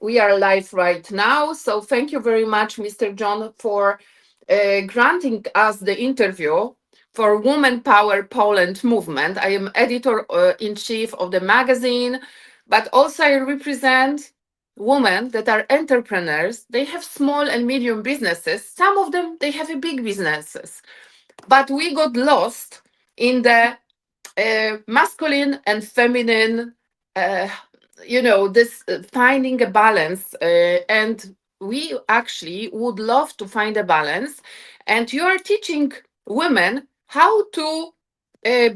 We are live right now. So thank you very much, Mr. John, for granting us the interview for Woman Power Poland movement. I am editor in chief of the magazine, but also I represent women that are entrepreneurs. They have small and medium businesses. Some of them they have a big businesses, but we got lost in the masculine and feminine, uh, this finding a balance, and we actually would love to find a balance, and you are teaching women how to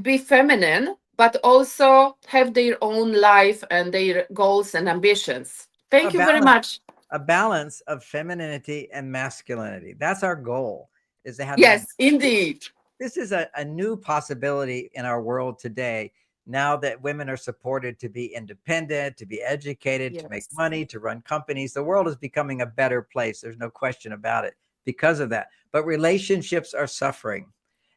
be feminine but also have their own life and their goals and ambitions. A Thank you very balance, much. a balance of femininity and masculinity. That's our goal, is to have that. Yes, indeed. This is a new possibility in our world today. Now that women are supported to be independent, to be educated, to make Yes, money, to run companies, the world is becoming a better place. There's no question about it because of that. But relationships are suffering,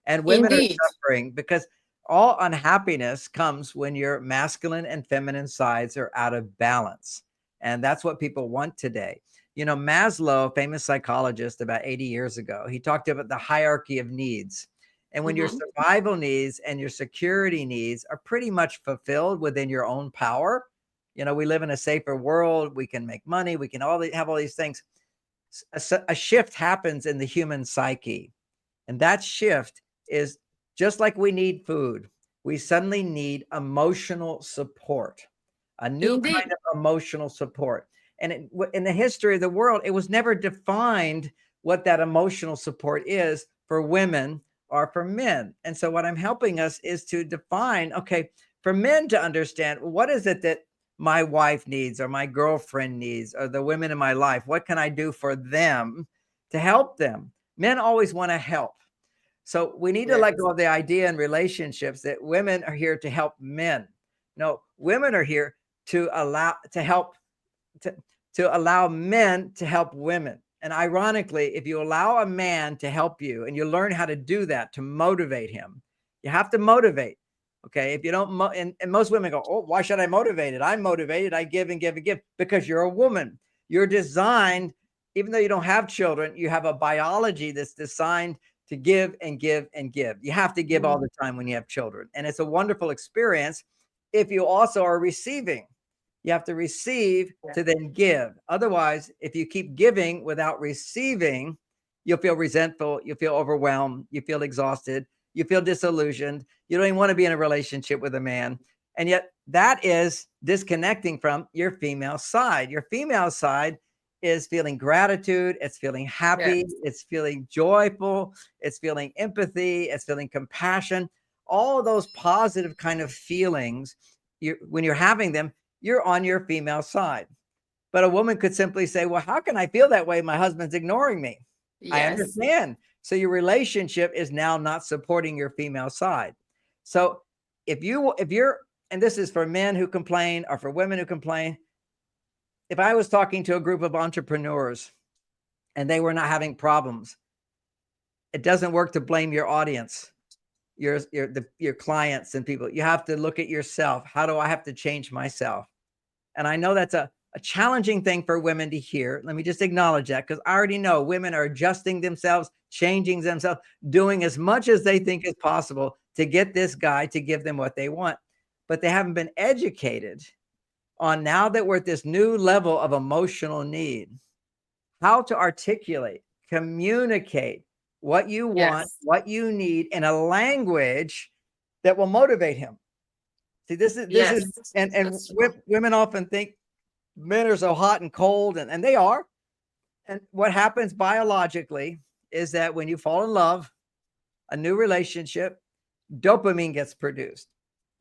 and women are indeed. suffering because all unhappiness comes when your masculine and feminine sides are out of balance. And that's what people want today. Maslow, famous psychologist about 80 years ago, he talked about the hierarchy of needs. And when your Mhm. survival needs and your security needs are pretty much fulfilled within your own power, we live in a safer world. We can make money. We can have all these things. A shift happens in the human psyche. And that shift is just like we need food, we suddenly need emotional support, a new kind Indeed. of emotional support. And in the history of the world, it was never defined what that emotional support is for women or for men. And so, what I'm helping us is to define, okay, for men to understand, what is it that my wife needs or my girlfriend needs or the women in my life? What can I do for them to help them? Men always want to help. So we need to let Yes. go of the idea in relationships that women are here to help men. No, women are here to help to, to allow men to help women. And ironically, if you allow a man to help you and you learn how to do that, to motivate him, you have to motivate. Okay. If you don't, and most women go, oh, why should I motivate it? I'm motivated. I give and give and give because you're a woman. You're designed, even though you don't have children, you have a biology that's designed to give and give and give. You have to give all Mm. the time when you have children. And it's a wonderful experience if you also are receiving. You have to receive Yeah. to then give. Otherwise, if you keep giving without receiving, you'll feel resentful, you feel overwhelmed, you feel exhausted, you feel disillusioned. You don't even want to be in a relationship with a man. And yet, that is disconnecting from your female side. Your female side is feeling gratitude, it's feeling Yes. happy, it's feeling joyful, it's feeling empathy, it's feeling compassion. All of those positive kind of feelings, when you're having them, you're on your female side. But a woman could simply say, well, how can I feel that way? My husband's ignoring me. I Yes. understand. So your relationship is now not supporting your female side. So if you're, and this is for men who complain or for women who complain, if I was talking to a group of entrepreneurs and they were not having problems, it doesn't work to blame your audience, your clients and people. You have to look at yourself. How do I have to change myself? And I know that's a challenging thing for women to hear. Let me just acknowledge that because I already know women are adjusting themselves, changing themselves, doing as much as they think is possible to get this guy to give them what they want. But they haven't been educated on, now that we're at this new level of emotional need, how to articulate, communicate what you want, Yes. what you need in a language that will motivate him. See, this is, Yes. and That's true. women often think men are so hot and cold, and they are. And what happens biologically is that when you fall in love, a new relationship, dopamine gets produced.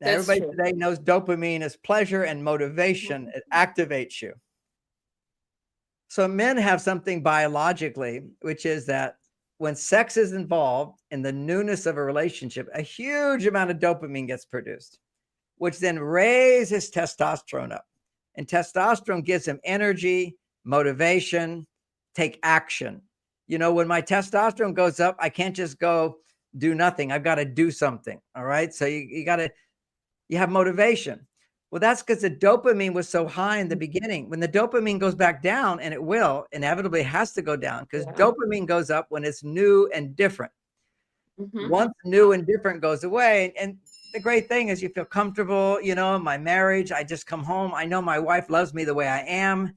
Now, That's everybody true. today knows dopamine is pleasure and motivation, it activates you. So, men have something biologically, which is that when sex is involved in the newness of a relationship, a huge amount of dopamine gets produced, which then raises testosterone up. And testosterone gives him energy, motivation, take action. When my testosterone goes up, I can't just go do nothing. I've got to do something. All right. So you have motivation. Well, that's because the dopamine was so high in the beginning. When the dopamine goes back down, and it will, inevitably has to go down, because Yeah. dopamine goes up when it's new and different. Mhm. Once new and different goes away, and the great thing is you feel comfortable, in my marriage. I just come home. I know my wife loves me the way I am.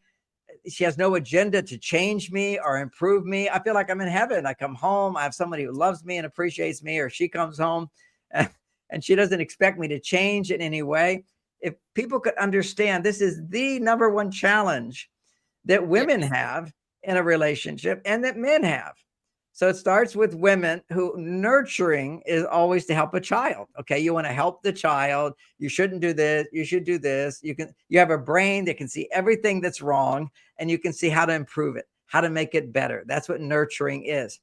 She has no agenda to change me or improve me. I feel like I'm in heaven. I come home, I have somebody who loves me and appreciates me, or she comes home and she doesn't expect me to change in any way. If people could understand, this is the number one challenge that women Yes. have in a relationship and that men have. So it starts with women who nurturing is always to help a child. Okay. You want to help the child. You shouldn't do this. You should do this. You have a brain that can see everything that's wrong, and you can see how to improve it, how to make it better. That's what nurturing is.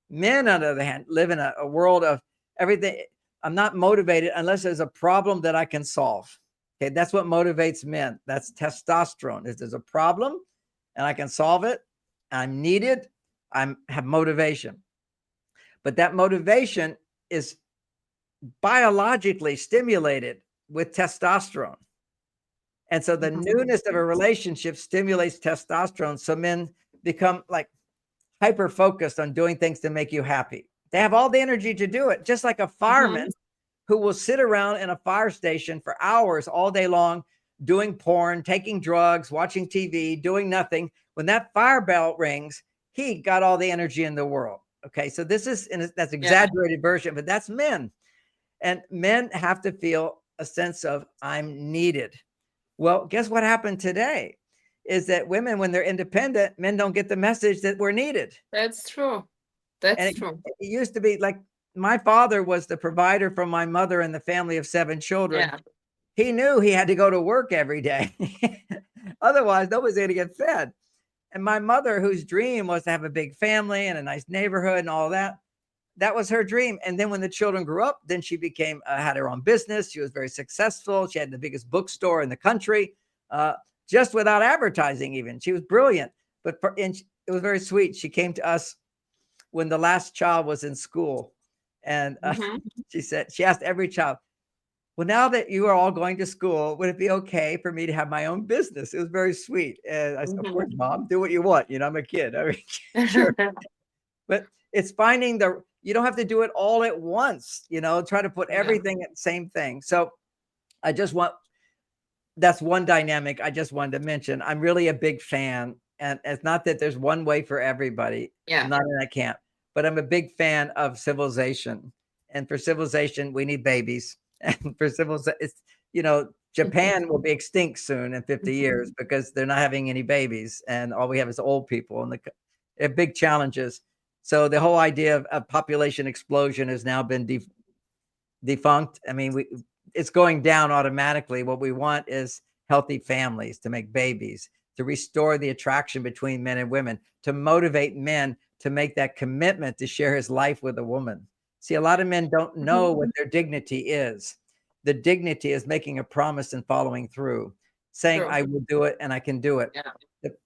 Men, on the other hand, live in a world of everything. I'm not motivated unless there's a problem that I can solve. Okay. That's what motivates men. That's testosterone. If there's a problem and I can solve it, I'm needed, I have motivation. But that motivation is biologically stimulated with testosterone. And so the Mhm. newness of a relationship stimulates testosterone. So men become like hyper focused on doing things to make you happy. They have all the energy to do it, just like a Mhm. fireman who will sit around in a fire station for hours all day long, doing porn, taking drugs, watching TV, doing nothing. When that fire bell rings, he got all the energy in the world. Okay, so this is, and that's Yeah. exaggerated version, but that's men. And men have to feel a sense of I'm needed. Well, guess what happened today? Is that women, when they're independent, men don't get the message that we're needed. That's true. And That's it, true. it used to be like my father was the provider for my mother and the family of 7 children. Yeah. He knew he had to go to work every day. Otherwise, nobody's going to get fed. And my mother, whose dream was to have a big family and a nice neighborhood and all that, that was her dream. And then when the children grew up, then she became had her own business. She was very successful. She had the biggest bookstore in the country, uh, just without advertising. Even she was brilliant. And it was very sweet. She came to us when the last child was in school, and Mhm. she asked every child, well, now that you are all going to school, would it be okay for me to have my own business? It was very sweet. And I said, of Mhm. course, mom, do what you want. I'm a kid. I mean, sure. But it's finding you don't have to do it all at once, try to put Yeah. everything at the same thing. So I just want, that's one dynamic I just wanted to mention. I'm really a big fan. And it's not that there's one way for everybody. I'm Yeah. not in that camp, but I'm a big fan of civilization. And for civilization, we need babies. And for civilization, Japan will be extinct soon in 50 years because they're not having any babies. And all we have is old people, and they have big challenges. So the whole idea of population explosion has now been defunct. I mean, it's going down automatically. What we want is healthy families to make babies, to restore the attraction between men and women, to motivate men to make that commitment to share his life with a woman. See, a lot of men don't know what their dignity is. The dignity is making a promise and following through, saying, True. I will do it and I can do it. Yeah.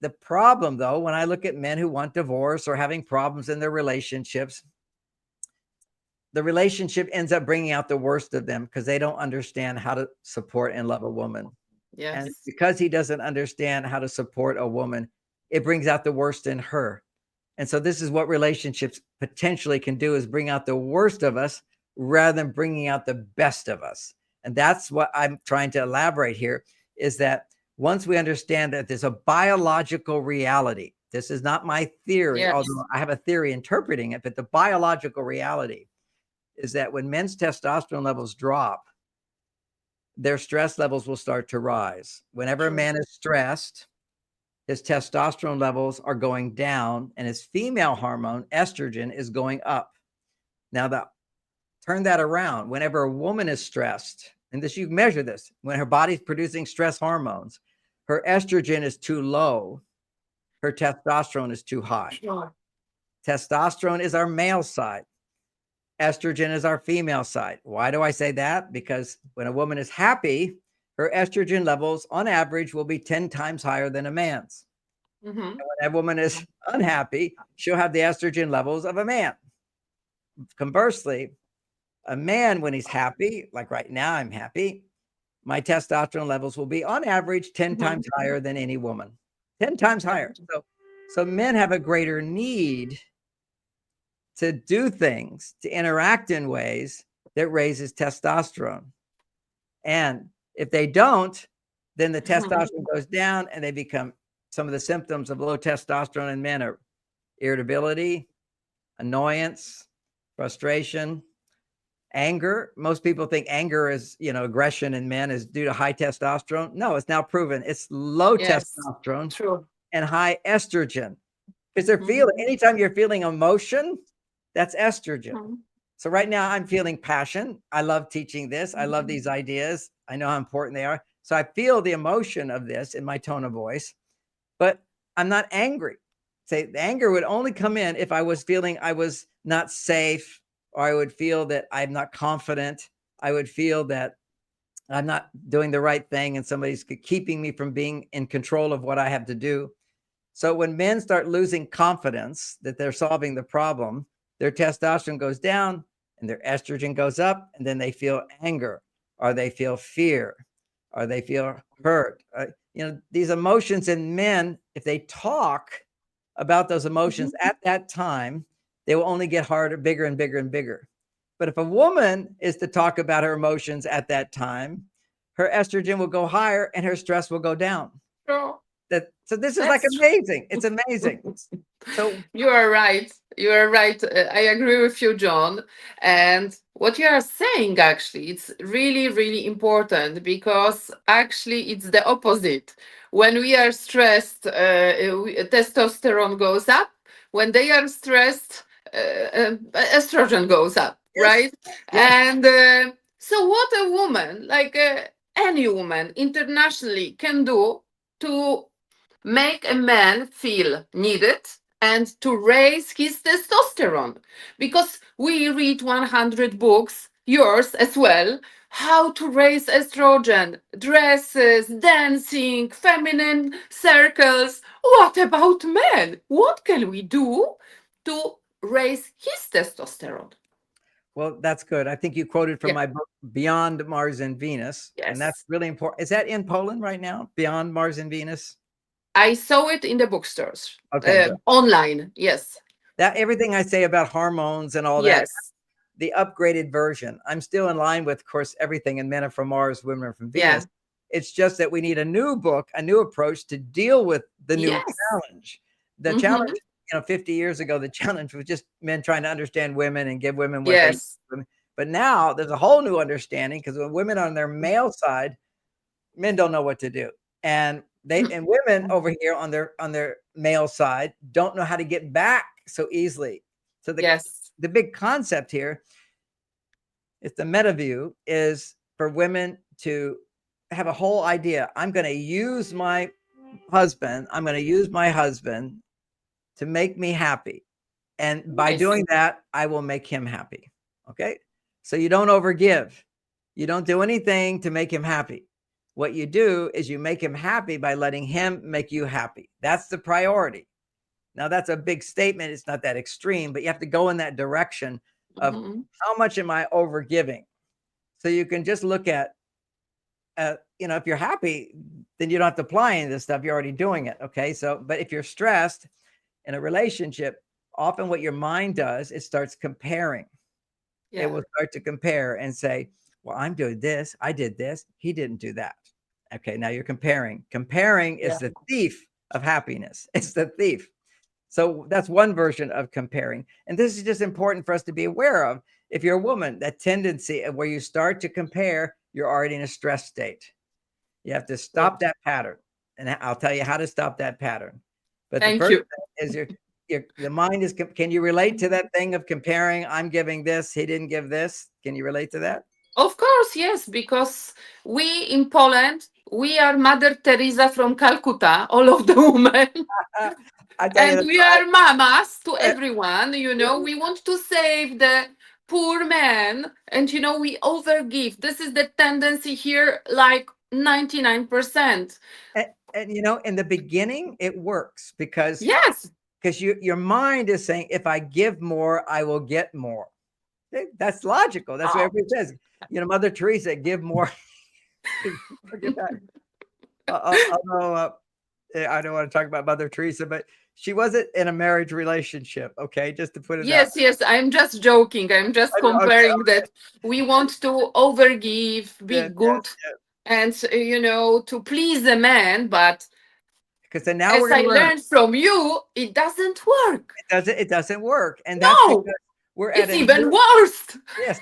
The problem, though, when I look at men who want divorce or having problems in their relationships, the relationship ends up bringing out the worst of them because they don't understand how to support and love a woman. And Yes. because he doesn't understand how to support a woman, it brings out the worst in her. And so this is what relationships potentially can do, is bring out the worst of us rather than bringing out the best of us. And that's what I'm trying to elaborate here, is that once we understand that there's a biological reality, this is not my theory, although Yes. I have a theory interpreting it, but the biological reality is that when men's testosterone levels drop, their stress levels will start to rise. Whenever a True. man is stressed, his testosterone levels are going down and his female hormone, estrogen, is going up. Now, turn that around. Whenever a woman is stressed, and this, you measure this, when her body's producing stress hormones, her estrogen is too low, her testosterone is too high. Sure. Testosterone is our male side. Estrogen is our female side. Why do I say that? Because when a woman is happy, her estrogen levels on average will be 10 times higher than a man's. Mhm. And when a woman is unhappy, she'll have the estrogen levels of a man. Conversely, a man, when he's happy, like right now, I'm happy, my testosterone levels will be on average 10 Mhm. times higher than any woman. 10 times higher. So men have a greater need to do things, to interact in ways that raises testosterone. And if they don't, then the testosterone goes down and they become some of the symptoms of low testosterone in men are irritability, annoyance, frustration, anger. Most people think anger is, aggression in men is due to high testosterone. No, it's now proven it's low Yes, testosterone true. and high estrogen. Because they're feeling, Mhm. anytime you're feeling emotion, that's estrogen. Mhm. So right now I'm feeling passion. I love teaching this. I love these ideas. I know how important they are. So I feel the emotion of this in my tone of voice, but I'm not angry. Say the anger would only come in if I was feeling I was not safe, or I would feel that I'm not confident. I would feel that I'm not doing the right thing and somebody's keeping me from being in control of what I have to do. So when men start losing confidence that they're solving the problem, their testosterone goes down and their estrogen goes up, and then they feel anger, or they feel fear, or they feel hurt. These emotions in men, if they talk about those emotions Mhm. at that time, they will only get harder, bigger and bigger and bigger. But if a woman is to talk about her emotions at that time, her estrogen will go higher and her stress will go down. True. So this is like That's amazing. It's amazing. true. So You are right. You are right. I agree with you, John. And what you are saying, actually, it's really, really important because actually it's the opposite. When we are stressed, testosterone goes up. When they are stressed, estrogen goes up, yes, right? yes. And so, what a woman, like any woman internationally, can do to make a man feel needed and to raise his testosterone, because we read 100 books, yours as well, how to raise estrogen, dresses, dancing, feminine circles. What about men? What can we do to raise his testosterone? Well, that's good. I think you quoted from Yeah. my book, Beyond Mars and Venus, and that's Yes, really important. Is that in Poland right now? Beyond Mars and Venus? I saw it in the bookstores, Okay, good. online. Yes. That everything I say about hormones and all that, Yes. the upgraded version. I'm still in line with, of course, everything in Men Are From Mars, Women Are From Yeah. Venus. It's just that we need a new book, a new approach to deal with the new Yes. challenge. The challenge, Mhm. 50 years ago, the challenge was just men trying to understand women and give women what they Yes. need. But now there's a whole new understanding, because when women on their male side, men don't know what to do. And women over here on their male side don't know how to get back so easily. So Yes. the big concept here is the meta view is for women to have a whole idea. I'm going to use my husband. I'm going to use my husband to make me happy. And by Nice. doing that, I will make him happy. Okay. So you don't overgive. You don't do anything to make him happy. What you do is you make him happy by letting him make you happy. That's the priority. Now, that's a big statement. It's not that extreme, but you have to go in that direction of Mhm. how much am I overgiving? So you can just look at, if you're happy, then you don't have to apply any of this stuff. You're already doing it. Okay. So, but if you're stressed in a relationship, often what your mind does, it starts comparing. It Yeah. will start to compare and say, well, I'm doing this. I did this. He didn't do that. Okay. Now you're comparing. Comparing is Yeah. the thief of happiness. It's the thief. So that's one version of comparing. And this is just important for us to be aware of. If you're a woman, that tendency of where you start to compare, you're already in a stress state. You have to Good. stop that pattern. And I'll tell you how to stop that pattern. But the Thank first you. thing is the mind is, can you relate to that thing of comparing? I'm giving this, he didn't give this. Can you relate to that? Of course, yes, because we in Poland, we are Mother Teresa from Calcutta, all of the women, I tell you, and that's we are mamas to right. everyone. We want to save the poor man, and we overgive. This is the tendency here, like 99%. And in the beginning, it works because Yes. your mind is saying, if I give more, I will get more. That's logical. That's what Oh, everybody says. Mother Teresa, give more. Forget that. Although I don't want to talk about Mother Teresa, but she wasn't in a marriage relationship. Okay, just to put it out. Yes, yes, I'm just joking. I'm just Okay, comparing that we want to overgive, be yeah, good, and to please a man, but because then now we're as going I to learn learned from you, it doesn't work. it doesn't work, and that's No, because we're at it's a even new. worse. Yes,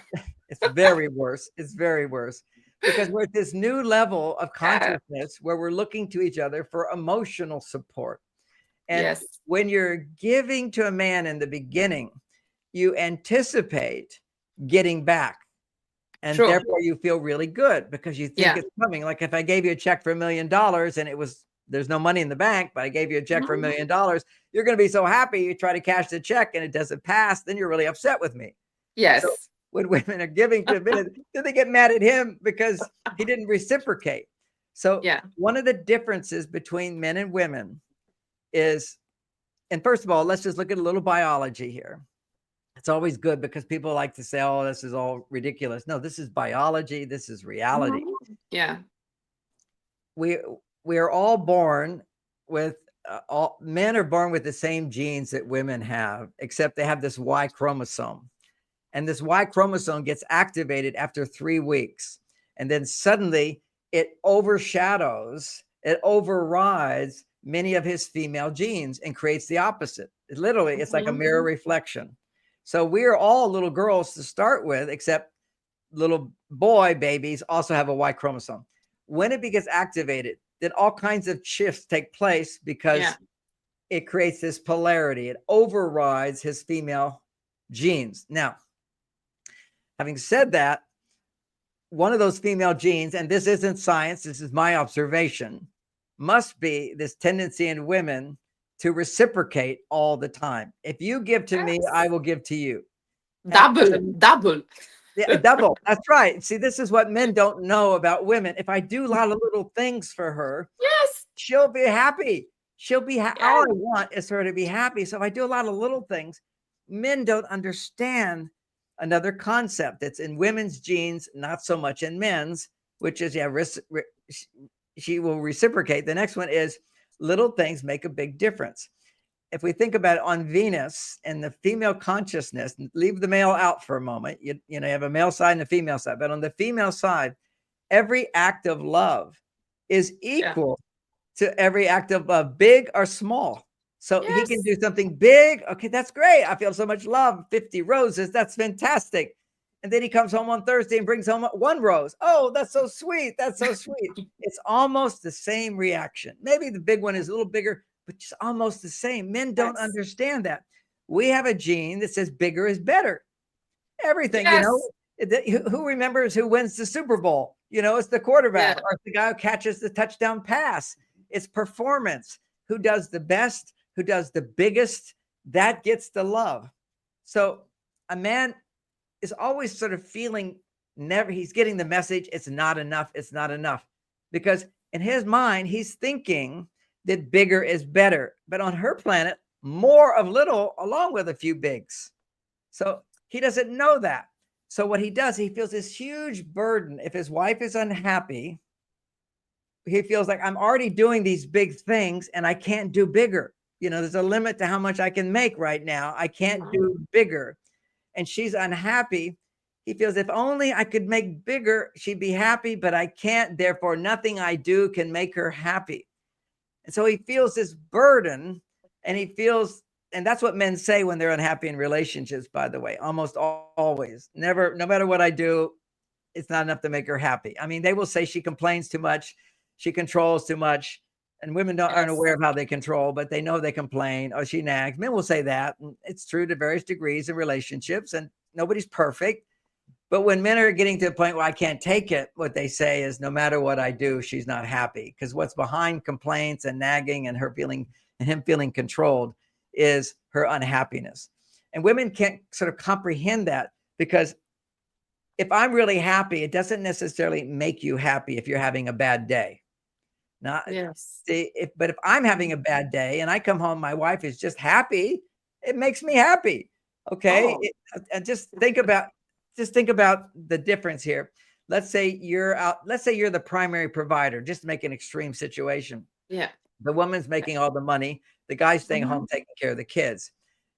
it's very worse. It's very worse because we're at this new level of Yeah. consciousness where we're looking to each other for emotional support. And Yes, when you're giving to a man in the beginning, you anticipate getting back. And true. therefore you feel really good because you think Yeah. it's coming. Like if I gave you a check for $1 million and there's no money in the bank, but I gave you a check for $1 million, you're going to be so happy. You try to cash the check and it doesn't pass. Then you're really upset with me. So Yes. when women are giving to a man, then they get mad at him because he didn't reciprocate. So Yeah. one of the differences between men and women is, and first of all, let's just look at a little biology here. It's always good because people like to say, oh, this is all ridiculous. No, this is biology. This is reality. Yeah. We are all born with all men are born with the same genes that women have, except they have this Y chromosome. And this Y chromosome gets activated after 3 weeks. And then suddenly it overrides many of his female genes and creates the opposite. It's like a mirror reflection. So we are all little girls to start with, except little boy babies also have a Y chromosome. When it gets activated, then all kinds of shifts take place because it creates this polarity. It overrides his female genes. Now, having said that, one of those female genes, and this isn't science, this is my observation, must be this tendency in women to reciprocate all the time. If you give to me, I will give to you. Double. Yeah, double. That's right. See, this is what men don't know about women. If I do a lot of little things for her, Yes. she'll be happy. All I Yes. want is for her to be happy. So if I do a lot of little things, men don't understand another concept that's in women's genes, not so much in men's, which is, she will reciprocate. The next one is little things make a big difference. If we think about it on Venus and the female consciousness, leave the male out for a moment. You have a male side and a female side, but on the female side, every act of love is equal to every act of love, big or small. So he can do something big. Okay, that's great. I feel so much love. 50 roses. That's fantastic. And then he comes home on Thursday and brings home 1 rose. Oh, that's so sweet. That's so sweet. It's almost the same reaction. Maybe the big one is a little bigger, but just almost the same. Men don't understand that. We have a gene that says bigger is better. Everything, who remembers who wins the Super Bowl? It's the quarterback or it's the guy who catches the touchdown pass. It's performance. Who does the best, who does the biggest, that gets the love. So a man is always sort of feeling he's getting the message, it's not enough, it's not enough. Because in his mind, he's thinking that bigger is better. But on her planet, more of little along with a few bigs. So he doesn't know that. So what he does, he feels this huge burden. If his wife is unhappy, he feels like I'm already doing these big things and I can't do bigger. There's a limit to how much I can make right now. I can't do bigger. And she's unhappy. He feels if only I could make bigger, she'd be happy, but I can't. Therefore, nothing I do can make her happy. And so he feels this burden and and that's what men say when they're unhappy in relationships, by the way, almost always. Never, no matter what I do, it's not enough to make her happy. I mean, they will say she complains too much, she controls too much, and women aren't aware of how they control, but they know they complain or she nags. Men will say that. And it's true to various degrees in relationships, and nobody's perfect. But when men are getting to a point where I can't take it, what they say is no matter what I do, she's not happy. Because what's behind complaints and nagging and him feeling controlled is her unhappiness. And women can't sort of comprehend that because if I'm really happy, it doesn't necessarily make you happy if you're having a bad day. But if I'm having a bad day and I come home, my wife is just happy, it makes me happy. Okay. And just think about the difference here. let's say you're out, let's say you're the primary provider, just to make an extreme situation. Yeah. The woman's making all the money, the guy's staying home taking care of the kids.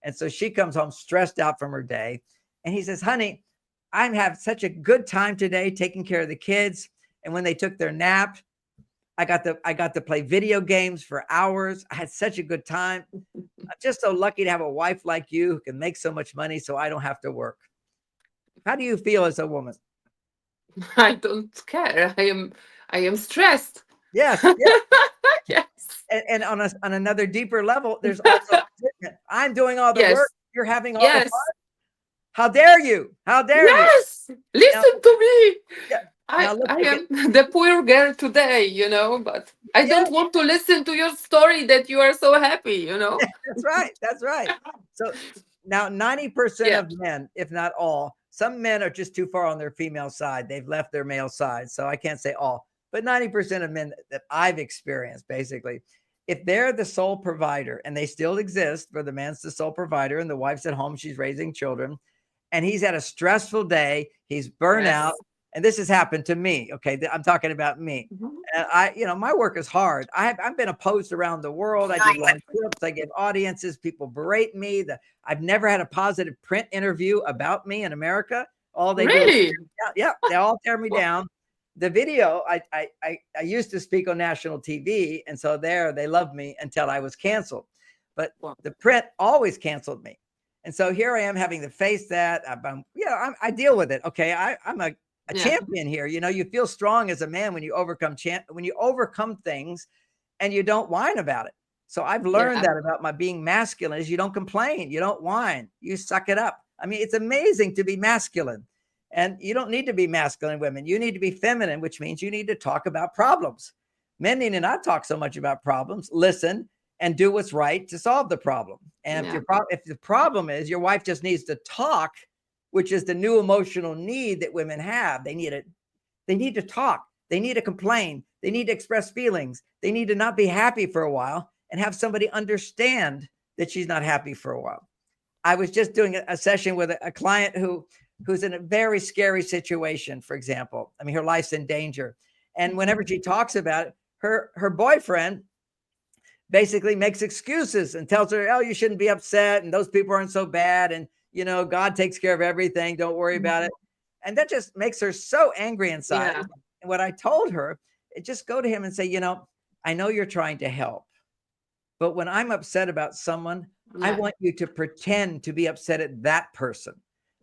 And so she comes home stressed out from her day. And he says, honey, I have such a good time today taking care of the kids. And when they took their nap, I got to play video games for hours. I had such a good time. I'm just so lucky to have a wife like you who can make so much money so I don't have to work. How do you feel as a woman? I don't care. I am stressed. Yes. Yes. Yes. And on another deeper level, there's also I'm doing all the Yes. work. You're having all Yes. the fun. How dare you? How dare you? Yes. Listen to me. Yeah. I look, am the poor girl today, you know, but I Yeah. don't want to listen to your story that you are so happy, you know. That's right. That's right. So now 90% Yeah. of men, if not all, some men are just too far on their female side. They've left their male side. So I can't say all, but 90% of men that I've experienced, basically, if they're the sole provider, and they still exist, where the man's the sole provider and the wife's at home, she's raising children, and he's had a stressful day, he's burnt Yes. out. And this has happened to me. Okay. I'm talking about me. And my work is hard. I've been opposed around the world. I did long trips. I give audiences. People berate me. I've never had a positive print interview about me in America. All they do, Really? yeah, they all tear me down. The video, I used to speak on national TV, and so there they loved me until I was canceled. But the print always canceled me, and so here I am having to face that. I deal with it. Okay, I'm a champion here. You feel strong as a man when you overcome things and you don't whine about it. So I've learned that about my being masculine is you don't complain, you don't whine, you suck it up. I mean, it's amazing to be masculine, and you don't need to be masculine women. You need to be feminine, which means you need to talk about problems. Men need to not talk so much about problems, listen and do what's right to solve the problem. And if the problem is your wife just needs to talk, which is the new emotional need that women have. They need to talk. They need to complain. They need to express feelings. They need to not be happy for a while and have somebody understand that she's not happy for a while. I was just doing a session with a client who's in a very scary situation, for example. I mean, her life's in danger. And whenever she talks about it, her boyfriend basically makes excuses and tells her, oh, you shouldn't be upset. And those people aren't so bad. And God takes care of everything. Don't worry about it. And that just makes her so angry inside. Yeah. And what I told her, just go to him and say, I know you're trying to help, but when I'm upset about someone, I want you to pretend to be upset at that person.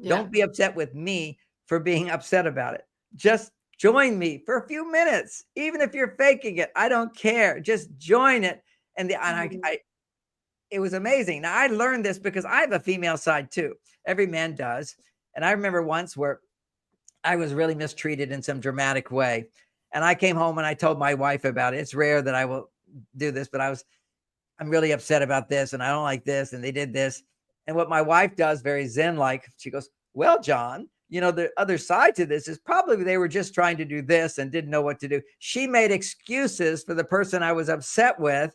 Don't be upset with me for being upset about it. Just join me for a few minutes. Even if you're faking it, I don't care. Just join it. And it was amazing. Now, I learned this because I have a female side too. Every man does. And I remember once where I was really mistreated in some dramatic way. And I came home and I told my wife about it. It's rare that I will do this, but I'm really upset about this and I don't like this. And they did this. And what my wife does, very Zen-like, she goes, well, John, the other side to this is probably they were just trying to do this and didn't know what to do. She made excuses for the person I was upset with.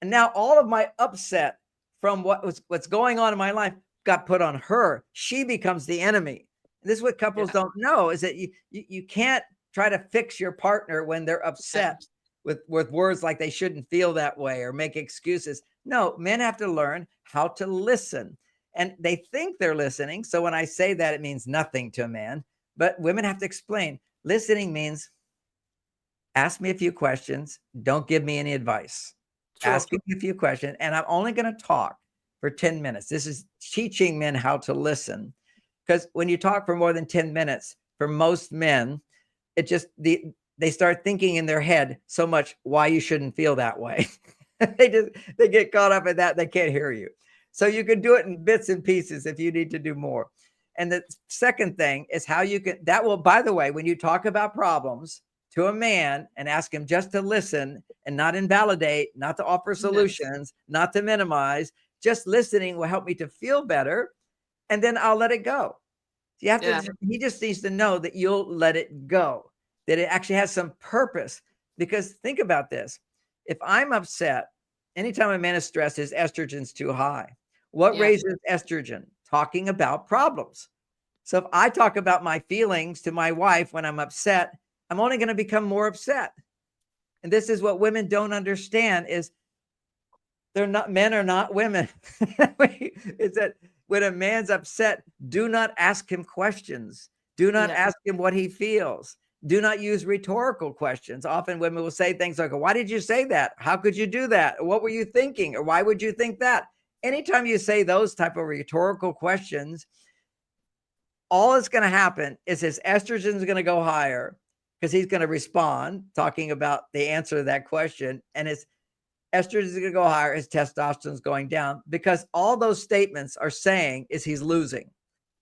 And now all of my upset from what's going on in my life got put on her. She becomes the enemy. And this is what couples don't know, is that you can't try to fix your partner when they're upset with words like they shouldn't feel that way or make excuses. No, men have to learn how to listen. And they think they're listening. So when I say that, it means nothing to a man. But women have to explain. Listening means ask me a few questions. Don't give me any advice. Sure. Ask me a few questions. And I'm only going to talk for 10 minutes. This is teaching men how to listen. Because when you talk for more than 10 minutes, for most men, it just, they start thinking in their head so much why you shouldn't feel that way. they get caught up in that. They can't hear you. So you can do it in bits and pieces if you need to do more. And the second thing is how you can, that will, by the way, when you talk about problems to a man and ask him just to listen and not invalidate, not to offer solutions, not to minimize, just listening will help me to feel better. And then I'll let it go. You have to, he just needs to know that you'll let it go, that it actually has some purpose. Because think about this. If I'm upset, anytime a man is stressed, his estrogen's too high. What raises estrogen? Talking about problems. So if I talk about my feelings to my wife when I'm upset, I'm only going to become more upset. And this is what women don't understand is they're not, men are not women. It's that when a man's upset, do not ask him questions. Do not Yeah. ask him what he feels. Do not use rhetorical questions. Often women will say things like, why did you say that? How could you do that? What were you thinking? Or why would you think that? Anytime you say those type of rhetorical questions, all that's going to happen is his estrogen is going to go higher because he's going to respond talking about the answer to that question. And his estrogen is going to go higher, his testosterone is going down, because all those statements are saying is he's losing.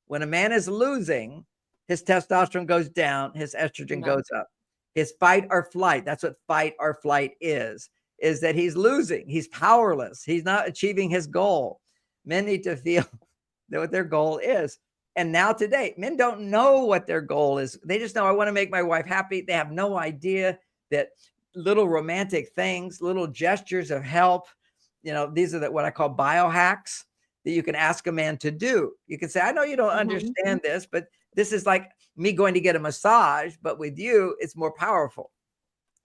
When a man is losing, his testosterone goes down, his estrogen Yeah. goes up. His fight or flight, that's what fight or flight is that he's losing. He's powerless. He's not achieving his goal. Men need to feel that what their goal is. And now today, men don't know what their goal is. They just know, I want to make my wife happy. They have no idea that little romantic things, little gestures of help, these are what I call biohacks that you can ask a man to do. You can say, I know you don't understand this, but this is like me going to get a massage, but with you, it's more powerful,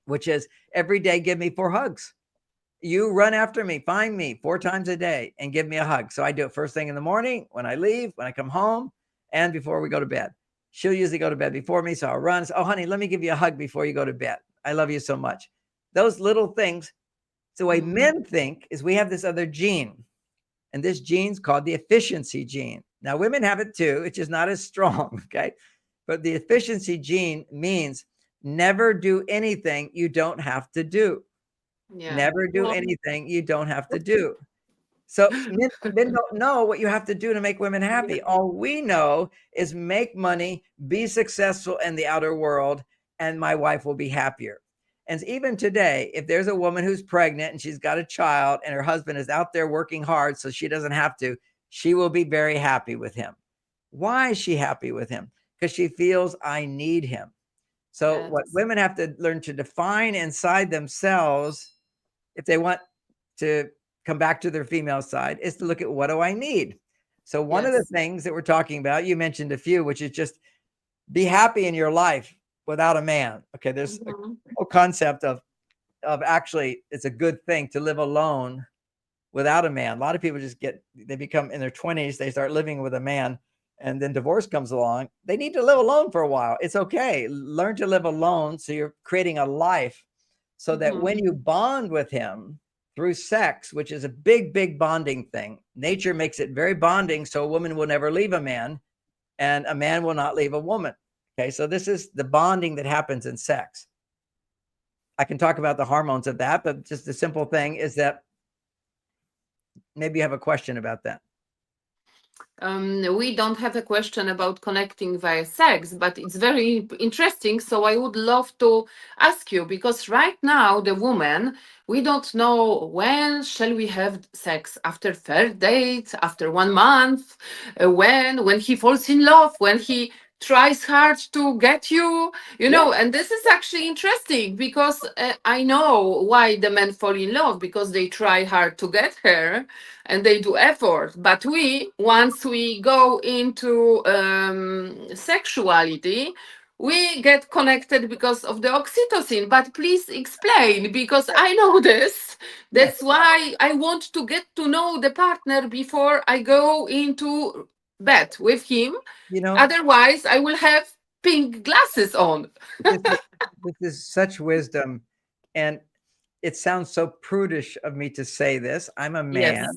which is every day, give me 4 hugs. You run after me, find me 4 times a day and give me a hug. So I do it first thing in the morning, when I leave, when I come home, and before we go to bed. She'll usually go to bed before me. So I'll run. So, oh, honey, let me give you a hug before you go to bed. I love you so much. Those little things. So the way men think is we have this other gene, and this gene's called the efficiency gene. Now, women have it too. It's just not as strong. Okay. But the efficiency gene means never do anything you don't have to do. Yeah. Never do anything you don't have to do. So men don't know what you have to do to make women happy. All we know is make money, be successful in the outer world, and my wife will be happier. And even today, if there's a woman who's pregnant and she's got a child and her husband is out there working hard so she doesn't have to, she will be very happy with him. Why is she happy with him? Because she feels I need him. So what women have to learn to define inside themselves, if they want to come back to their female side, is to look at, what do I need? So one of the things that we're talking about, you mentioned a few, which is just be happy in your life without a man. Okay, there's a whole concept of actually it's a good thing to live alone without a man. A lot of people they become in their 20s, they start living with a man, and then divorce comes along. They need to live alone for a while. It's okay. Learn to live alone so you're creating a life so that when you bond with him through sex, which is a big, big bonding thing, nature makes it very bonding. So a woman will never leave a man and a man will not leave a woman. Okay. So this is the bonding that happens in sex. I can talk about the hormones of that, but just the simple thing is that maybe you have a question about that. We don't have a question about connecting via sex, but it's very interesting. So I would love to ask you, because right now the woman, we don't know when shall we have sex, after third date, after 1 month, when he falls in love, when he tries hard to get you, and this is actually interesting because I know why the men fall in love, because they try hard to get her and they do effort. But once we go into sexuality, we get connected because of the oxytocin. But please explain, because I know this. That's why I want to get to know the partner before I go into bed with him. Otherwise, I will have pink glasses on. This is such wisdom. And it sounds so prudish of me to say this. I'm a man.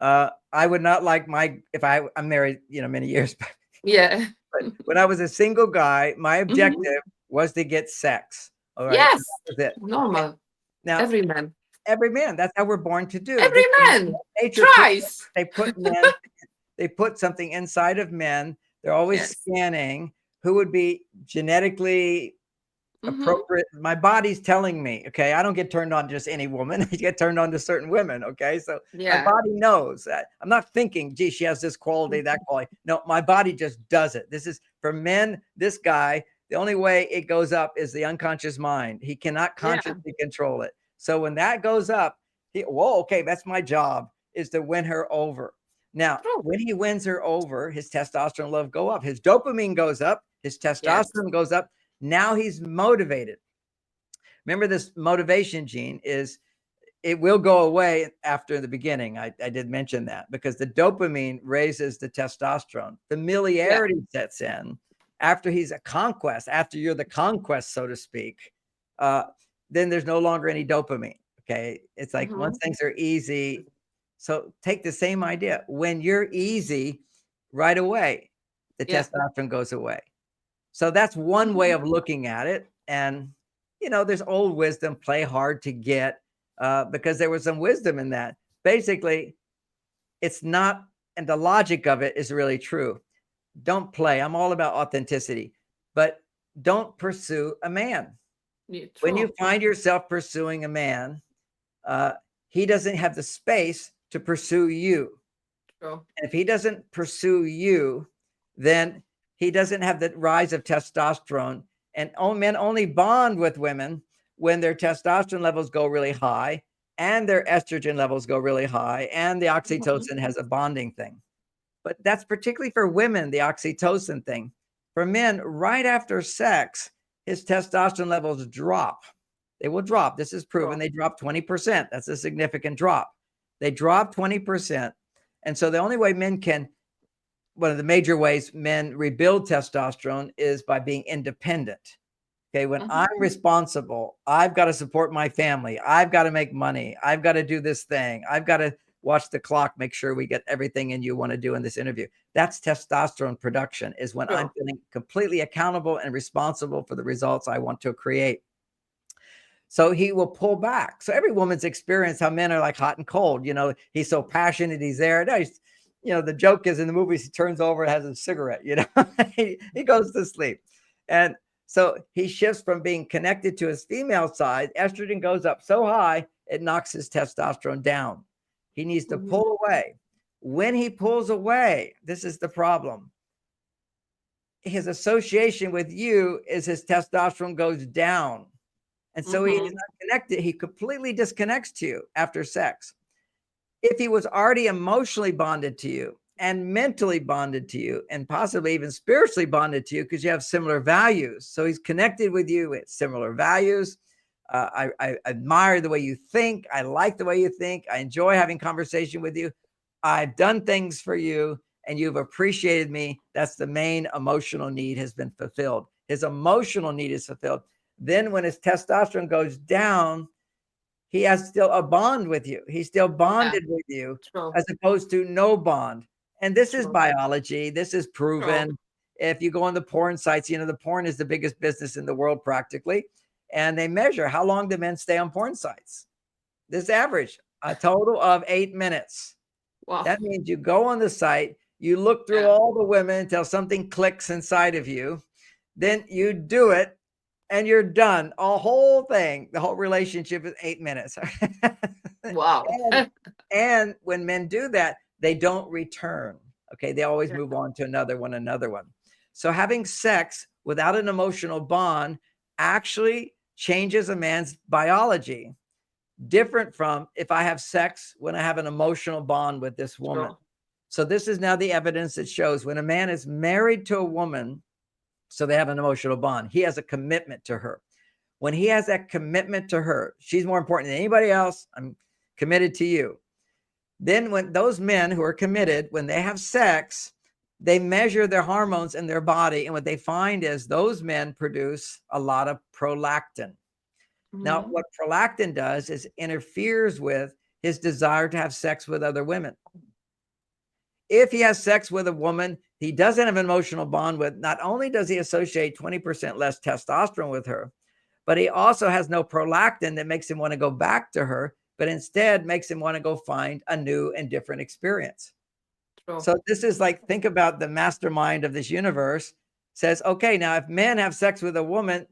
I would not like I'm married, many years back. Yeah. But when I was a single guy, my objective was to get sex. All right. Yes. So that was it. Normal. Now, every man. That's how we're born to do. Every man nature tries. They put men, they put something inside of men. They're always scanning who would be genetically appropriate. My body's telling me, okay, I don't get turned on to just any woman. I get turned on to certain women. Okay. So my body knows that. I'm not thinking, gee, she has this quality, that quality. No, my body just does it. This is for men. This guy, the only way it goes up is the unconscious mind. He cannot consciously control it. So when that goes up, okay, that's my job, is to win her over. Now, True. when he wins her over, his testosterone level go up, his dopamine goes up, his Yes. testosterone goes up. Now he's motivated. Remember, this motivation gene is, it will go away after the beginning. I did mention that, because the dopamine raises the testosterone. Familiarity sets in after he's a conquest, after you're the conquest, so to speak. Then there's no longer any dopamine. Okay. It's like once things are easy. So take the same idea. When you're easy, right away, the testosterone goes away. So that's one way of looking at it. And, there's old wisdom, play hard to get, because there was some wisdom in that. Basically, it's not, and the logic of it is really true. Don't play. I'm all about authenticity, but don't pursue a man. Yeah, When you true. find yourself pursuing a man, he doesn't have the space to pursue you. True. And if he doesn't pursue you, then he doesn't have the rise of testosterone. And men only bond with women when their testosterone levels go really high and their estrogen levels go really high and the oxytocin has a bonding thing. But that's particularly for women, the oxytocin thing. For men, right after sex, his testosterone levels drop. They will drop. This is proven. They drop 20%. That's a significant drop. They drop 20%. And so the only way men can, one of the major ways men rebuild testosterone is by being independent. Okay. When I'm responsible, I've got to support my family. I've got to make money. I've got to do this thing. I've got to watch the clock, make sure we get everything in you want to do in this interview. That's testosterone production, is when I'm feeling completely accountable and responsible for the results I want to create. So he will pull back. So every woman's experienced how men are like hot and cold. He's so passionate. He's there. No, the joke is in the movies, he turns over and has a cigarette, he goes to sleep. And so he shifts from being connected to his female side. Estrogen goes up so high, it knocks his testosterone down. He needs to pull away. When he pulls away, this is the problem. His association with you is his testosterone goes down. And so he is not connected. He completely disconnects to you after sex. If he was already emotionally bonded to you and mentally bonded to you and possibly even spiritually bonded to you because you have similar values. So he's connected with you with similar values. I admire the way you think. I like the way you think. I enjoy having conversation with you. I've done things for you and you've appreciated me. That's the main emotional need has been fulfilled. His emotional need is fulfilled. Then when his testosterone goes down, he has still a bond with you. He's still bonded with you as opposed to no bond. And this is biology. This is proven. If you go on the porn sites, the porn is the biggest business in the world practically. And they measure how long do men stay on porn sites. This average, a total of 8 minutes. Wow. That means you go on the site, you look through all the women until something clicks inside of you. Then you do it. And you're done. A whole thing, the whole relationship is 8 minutes. Wow. and when men do that, they don't return. Okay. They always move on to another one. So having sex without an emotional bond actually changes a man's biology. Different from if I have sex when I have an emotional bond with this woman. So this is now the evidence that shows when a man is married to a woman, so they have an emotional bond. He has a commitment to her. When he has that commitment to her, she's more important than anybody else. I'm committed to you. Then when those men who are committed, when they have sex, they measure their hormones in their body. And what they find is those men produce a lot of prolactin. Now, what prolactin does is interferes with his desire to have sex with other women. If he has sex with a woman he doesn't have an emotional bond with, not only does he associate 20% less testosterone with her, but he also has no prolactin that makes him want to go back to her, but instead makes him want to go find a new and different experience. So this is like, think about the mastermind of this universe says, okay, now if men have sex with a woman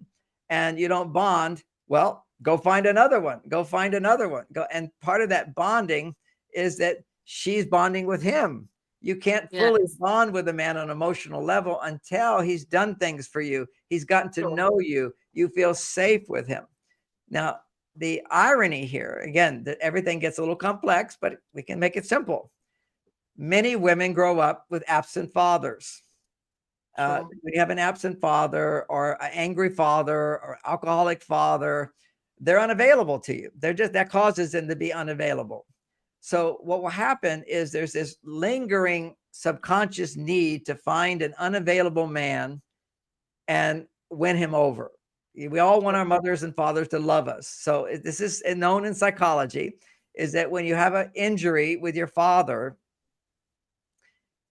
and you don't bond, well, go find another one, go find another one. And part of that bonding is that she's bonding with him. You can't fully bond with a man on an emotional level until he's done things for you. He's gotten to know you. You feel safe with him. Now, the irony here, again, that everything gets a little complex, but we can make it simple. Many women grow up with absent fathers. True. When you have an absent father or an angry father or alcoholic father, they're unavailable to you. They're just, that causes them to be unavailable. So what will happen is there's this lingering subconscious need to find an unavailable man and win him over. We all want our mothers and fathers to love us. So this is known in psychology, is that when you have an injury with your father,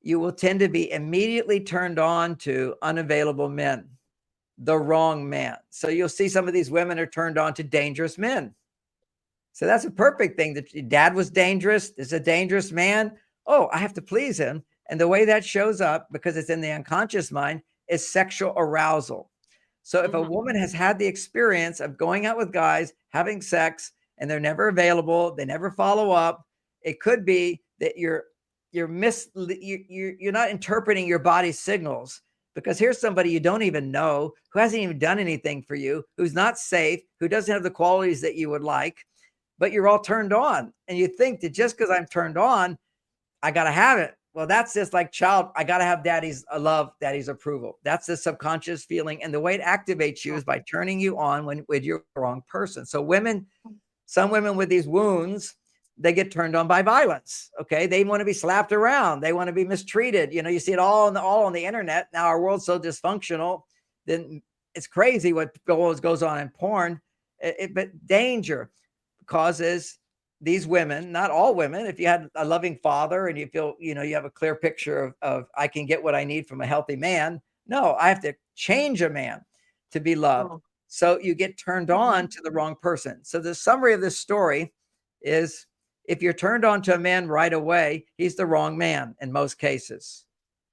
you will tend to be immediately turned on to unavailable men, the wrong man. So you'll see some of these women are turned on to dangerous men. So that's a perfect thing, that your dad was dangerous. Is a dangerous man. Oh, I have to please him. And the way that shows up, because it's in the unconscious mind, is sexual arousal. So if a woman has had the experience of going out with guys, having sex, and they're never available, they never follow up, it could be that you're not interpreting your body's signals, because here's somebody you don't even know, who hasn't even done anything for you, who's not safe, who doesn't have the qualities that you would like, but you're all turned on. And you think that just because I'm turned on, I got to have it. Well, that's just like I got to have daddy's love, daddy's approval. That's the subconscious feeling. And the way it activates you is by turning you on with your wrong person. So some women with these wounds, they get turned on by violence. Okay. They want to be slapped around. They want to be mistreated. You see it all on the internet. Now our world's so dysfunctional, then it's crazy what goes on in porn. But danger causes these women, not all women, if you had a loving father and you feel, you have a clear picture of I can get what I need from a healthy man. No, I have to change a man to be loved. So you get turned on to the wrong person. So the summary of this story is, if you're turned on to a man right away, he's the wrong man in most cases.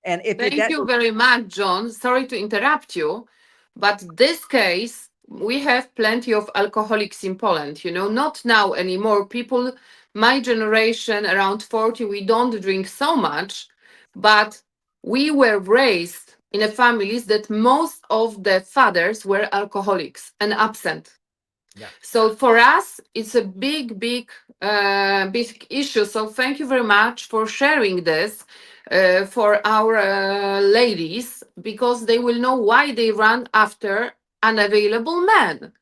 And if Thank you very much, John. Sorry to interrupt you, but this case, we have plenty of alcoholics in Poland, not now anymore. People, my generation, around 40, we don't drink so much, but we were raised in a families that most of the fathers were alcoholics and absent. Yeah. So for us, it's a big issue. So thank you very much for sharing this for our ladies, because they will know why they run after unavailable men.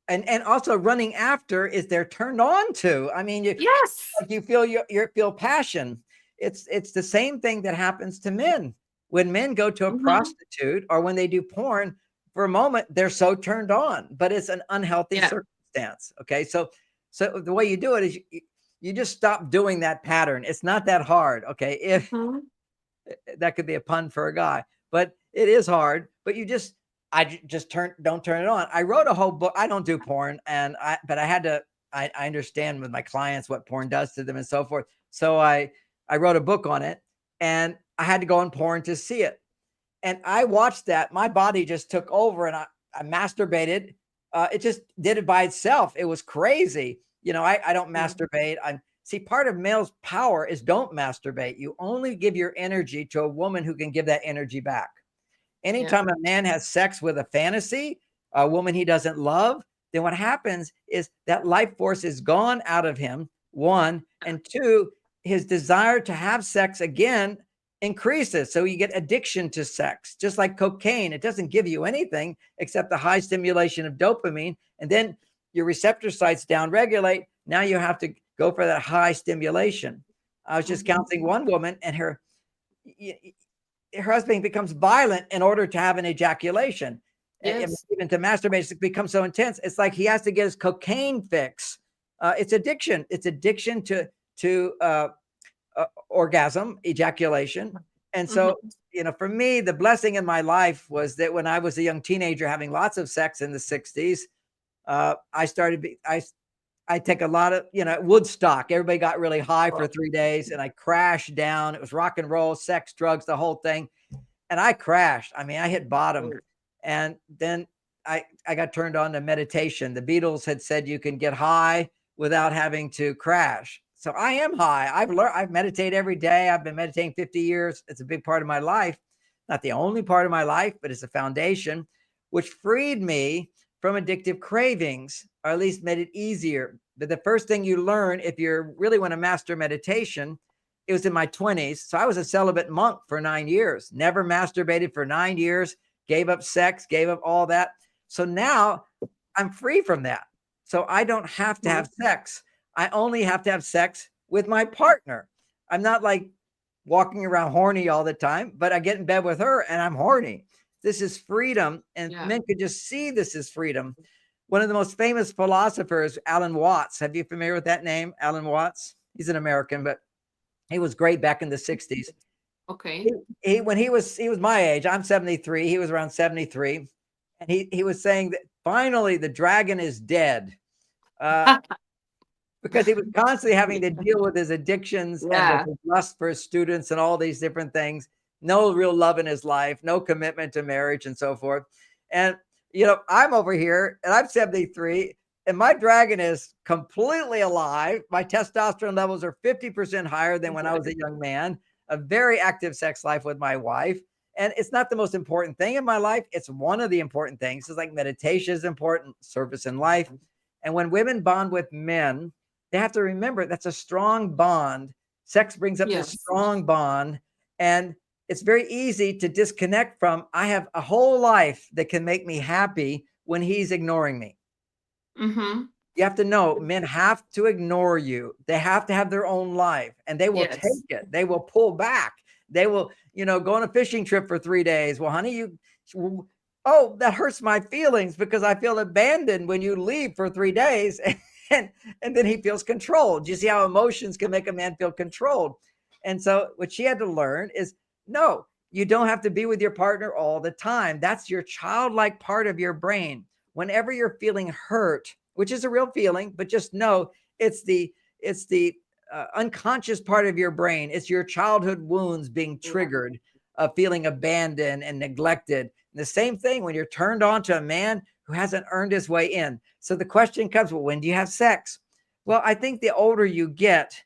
And also running after is they're turned on to. I mean, Yes. you feel you feel passion. It's the same thing that happens to men. When men go to a prostitute or when they do porn, for a moment, they're so turned on, but it's an unhealthy circumstance. Okay. So the way you do it is you just stop doing that pattern. It's not that hard. Okay. If that could be a pun for a guy, but it is hard, but don't turn it on. I wrote a whole book. I don't do porn, but I had to, I understand with my clients what porn does to them and so forth. So I wrote a book on it, and I had to go on porn to see it. And I watched that. My body just took over, and I masturbated. It just did it by itself. It was crazy. I don't masturbate. See, part of male's power is don't masturbate. You only give your energy to a woman who can give that energy back. Anytime a man has sex with a fantasy, a woman he doesn't love, then what happens is that life force is gone out of him, one, and two, his desire to have sex again increases. So you get addiction to sex, just like cocaine. It doesn't give you anything except the high stimulation of dopamine. And then your receptor sites downregulate. Now you have to go for that high stimulation. I was just counseling one woman, and her husband becomes violent in order to have an ejaculation. And even to masturbate, it becomes so intense. It's like he has to get his cocaine fix. It's addiction. It's addiction to orgasm, ejaculation. And so, for me, the blessing in my life was that when I was a young teenager having lots of sex in the 60s, I take a lot of, Woodstock. Everybody got really high for 3 days, and I crashed down. It was rock and roll, sex, drugs, the whole thing. And I crashed. I mean, I hit bottom. And then I got turned on to meditation. The Beatles had said you can get high without having to crash. So I am high. I've meditated every day. I've been meditating 50 years. It's a big part of my life. Not the only part of my life, but it's a foundation, which freed me from addictive cravings, or at least made it easier. But the first thing you learn if you really want to master meditation it was in my 20s. So I was a celibate monk for 9 years, never masturbated for 9 years, gave up sex, gave up all that. So now I'm free from that. So I don't have to have sex. I only have to have sex with my partner. I'm not like walking around horny all the time, but I get in bed with her and I'm horny. This is freedom. And men could just see this is freedom. One of the most famous philosophers, Alan Watts. Have you familiar with that name, Alan Watts? He's an American, but he was great back in the 60s. Okay. When he was my age, I'm 73. He was around 73. And he was saying that finally the dragon is dead. Because he was constantly having to deal with his addictions and with his lust for his students and all these different things. No real love in his life, no commitment to marriage and so forth. And, I'm over here and I'm 73 and my dragon is completely alive. My testosterone levels are 50% higher than when I was a young man, a very active sex life with my wife. And it's not the most important thing in my life. It's one of the important things. It's like meditation is important, service in life. And when women bond with men, they have to remember that's a strong bond. Sex brings up this strong bond. And it's very easy to disconnect from, I have a whole life that can make me happy when he's ignoring me. Mm-hmm. You have to know men have to ignore you. They have to have their own life and they will take it. They will pull back. They will, go on a fishing trip for 3 days. Well, honey, oh, that hurts my feelings because I feel abandoned when you leave for 3 days. And then he feels controlled. You see how emotions can make a man feel controlled. And so what she had to learn is, no, you don't have to be with your partner all the time. That's your childlike part of your brain. Whenever you're feeling hurt, which is a real feeling, but just know it's the unconscious part of your brain. It's your childhood wounds being triggered, feeling abandoned and neglected. And the same thing when you're turned on to a man who hasn't earned his way in. So the question comes, well, when do you have sex? Well, I think the older you get,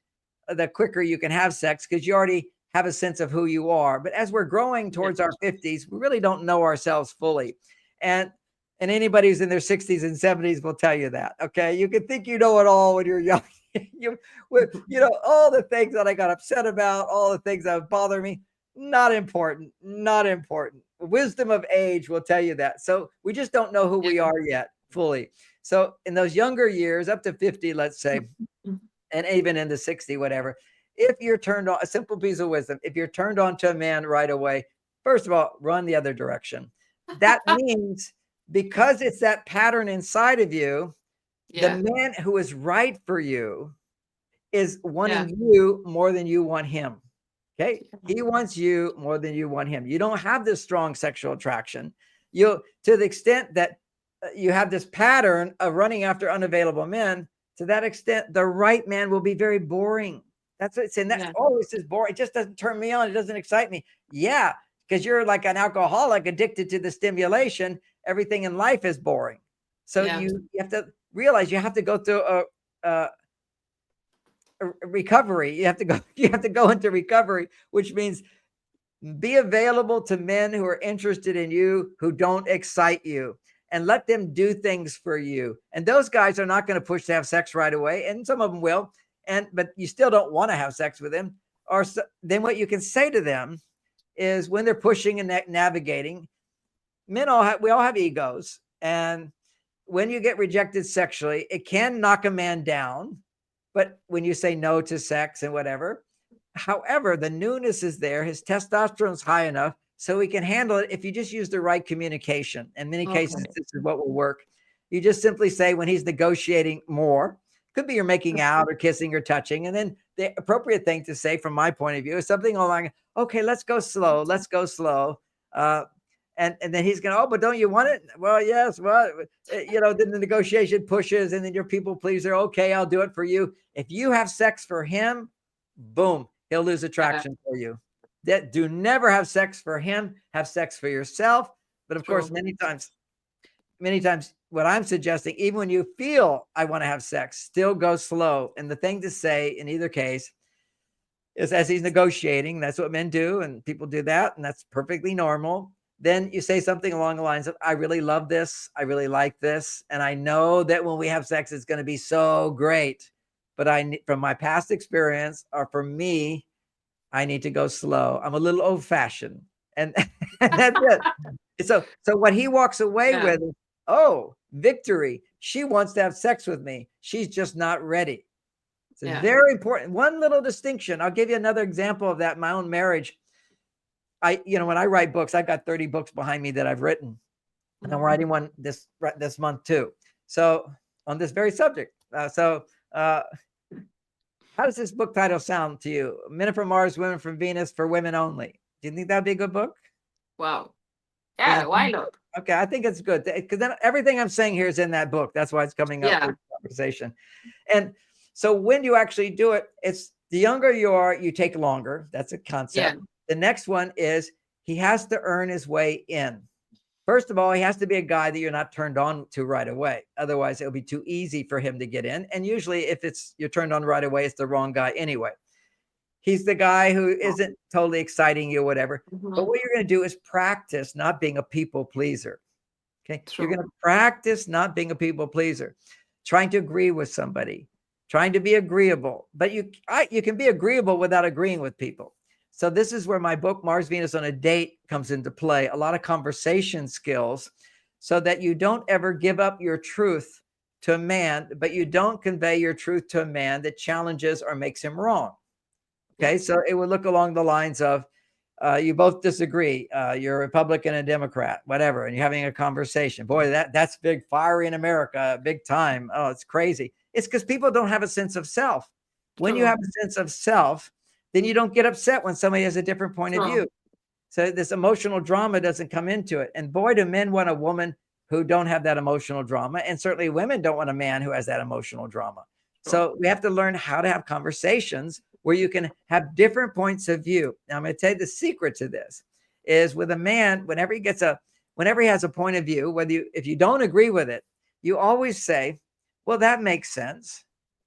the quicker you can have sex because you already have a sense of who you are. But as we're growing towards our 50s, we really don't know ourselves fully. And anybody who's in their 60s and 70s will tell you that. Okay. You can think you know it all when you're young. All the things that I got upset about, all the things that bother me, not important. Wisdom of age will tell you that. So we just don't know who we are yet fully. So in those younger years, up to 50, let's say, and even into 60, whatever, if you're turned on, a simple piece of wisdom, if you're turned on to a man right away, first of all, run the other direction. That means because it's that pattern inside of you, the man who is right for you is wanting you more than you want him. Okay. He wants you more than you want him. You don't have this strong sexual attraction. To the extent that you have this pattern of running after unavailable men, to that extent, the right man will be very boring. That's what it's saying. That's always is boring. It just doesn't turn me on. It doesn't excite me. Yeah. Because you're like an alcoholic addicted to the stimulation. Everything in life is boring. So you have to realize you have to go through a recovery. You have to go into recovery, which means be available to men who are interested in you, who don't excite you, and let them do things for you. And those guys are not going to push to have sex right away. And some of them will. But you still don't want to have sex with them. Or then what you can say to them is when they're pushing and navigating, we all have egos. And when you get rejected sexually, it can knock a man down. But when you say no to sex and whatever, however, the newness is there. His testosterone's high enough so he can handle it if you just use the right communication. In many cases, this is what will work. You just simply say when he's negotiating more, could be you're making out or kissing or touching. And then the appropriate thing to say from my point of view is something along, okay, let's go slow. Let's go slow. And then he's going, oh, but don't you want it? Well, yes. Well, then the negotiation pushes and then your people pleaser. Okay, I'll do it for you. If you have sex for him, boom, he'll lose attraction for you. That do never have sex for him, have sex for yourself. But of course, many times what I'm suggesting, even when you feel I want to have sex, still go slow. And the thing to say in either case is as he's negotiating, that's what men do. And people do that. And that's perfectly normal. Then you say something along the lines of, I really love this. I really like this. And I know that when we have sex, it's going to be so great. But from my past experience or for me, I need to go slow. I'm a little old fashioned. And, and that's it. So what he walks away Yeah. with is, oh, victory. She wants to have sex with me. She's just not ready. It's a Yeah. very important one little distinction. I'll give you another example of that in my own marriage. When I write books, I've got 30 books behind me that I've written, and I'm writing one this month too. So on this very subject. How does this book title sound to you? Men from Mars, Women from Venus, for women only. Do you think that'd be a good book? Wow. Yeah, why not? Okay, I think it's good because then everything I'm saying here is in that book. That's why it's coming up for conversation. And so when you actually do it, it's the younger you are, you take longer. That's a concept. Yeah. The next one is he has to earn his way in. First of all, he has to be a guy that you're not turned on to right away. Otherwise, it'll be too easy for him to get in. And usually if you're turned on right away, it's the wrong guy anyway. He's the guy who isn't totally exciting you, whatever. But what you're going to do is practice not being a people pleaser. Okay. True. You're going to practice not being a people pleaser, trying to agree with somebody, trying to be agreeable. But you can be agreeable without agreeing with people. So this is where my book, Mars, Venus on a Date, comes into play. A lot of conversation skills so that you don't ever give up your truth to a man, but you don't convey your truth to a man that challenges or makes him wrong. Okay. So it would look along the lines of, you both disagree. You're a Republican and Democrat, whatever, and you're having a conversation. Boy, that's big, fiery in America, big time. Oh, it's crazy. It's because people don't have a sense of self. When you have a sense of self, then you don't get upset when somebody has a different point of view. So this emotional drama doesn't come into it. And boy, do men want a woman who don't have that emotional drama. And certainly women don't want a man who has that emotional drama. So we have to learn how to have conversations where you can have different points of view. Now, I'm going to tell you the secret to this is with a man, whenever he has a point of view, if you don't agree with it, you always say, well, that makes sense,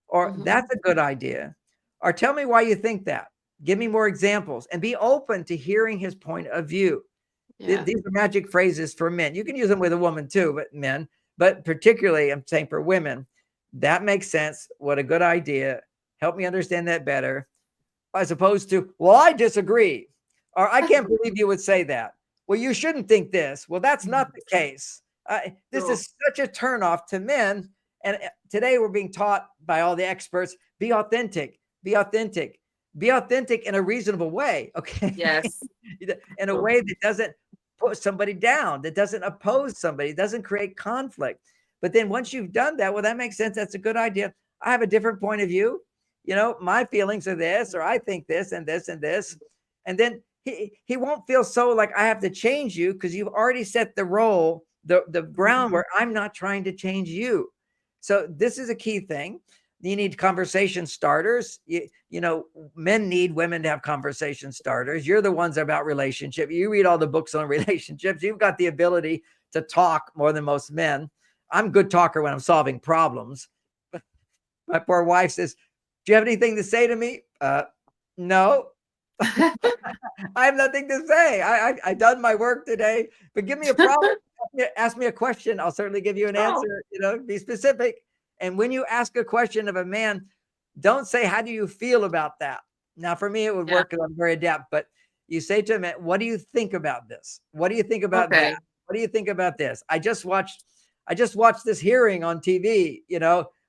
or that's a good idea, or tell me why you think that. Give me more examples and be open to hearing his point of view. Yeah. These are magic phrases for men. You can use them with a woman too, but particularly I'm saying for women, that makes sense. What a good idea. Help me understand that better. As opposed to, well, I disagree. Or I can't believe you would say that. Well, you shouldn't think this. Well, that's not the case. This is such a turnoff to men. And today we're being taught by all the experts, be authentic, be authentic, be authentic in a reasonable way. Okay. Yes. In a way that doesn't put somebody down, that doesn't oppose somebody, doesn't create conflict. But then once you've done that, well, that makes sense. That's a good idea. I have a different point of view. My feelings are this, or I think this and this and this. And then he won't feel so like I have to change you because you've already set the role, the ground where I'm not trying to change you. So this is a key thing. You need conversation starters. Men need women to have conversation starters. You're the ones about relationship. You read all the books on relationships. You've got the ability to talk more than most men. I'm a good talker when I'm solving problems. My poor wife says, do you have anything to say to me? No. I have nothing to say. I done my work today, but give me a problem. Ask me a question. I'll certainly give you an answer. Be specific. And when you ask a question of a man, don't say, how do you feel about that? Now, for me, it would work because I'm very adept, but you say to him, what do you think about this? What do you think about that? What do you think about this? I just watched this hearing on TV.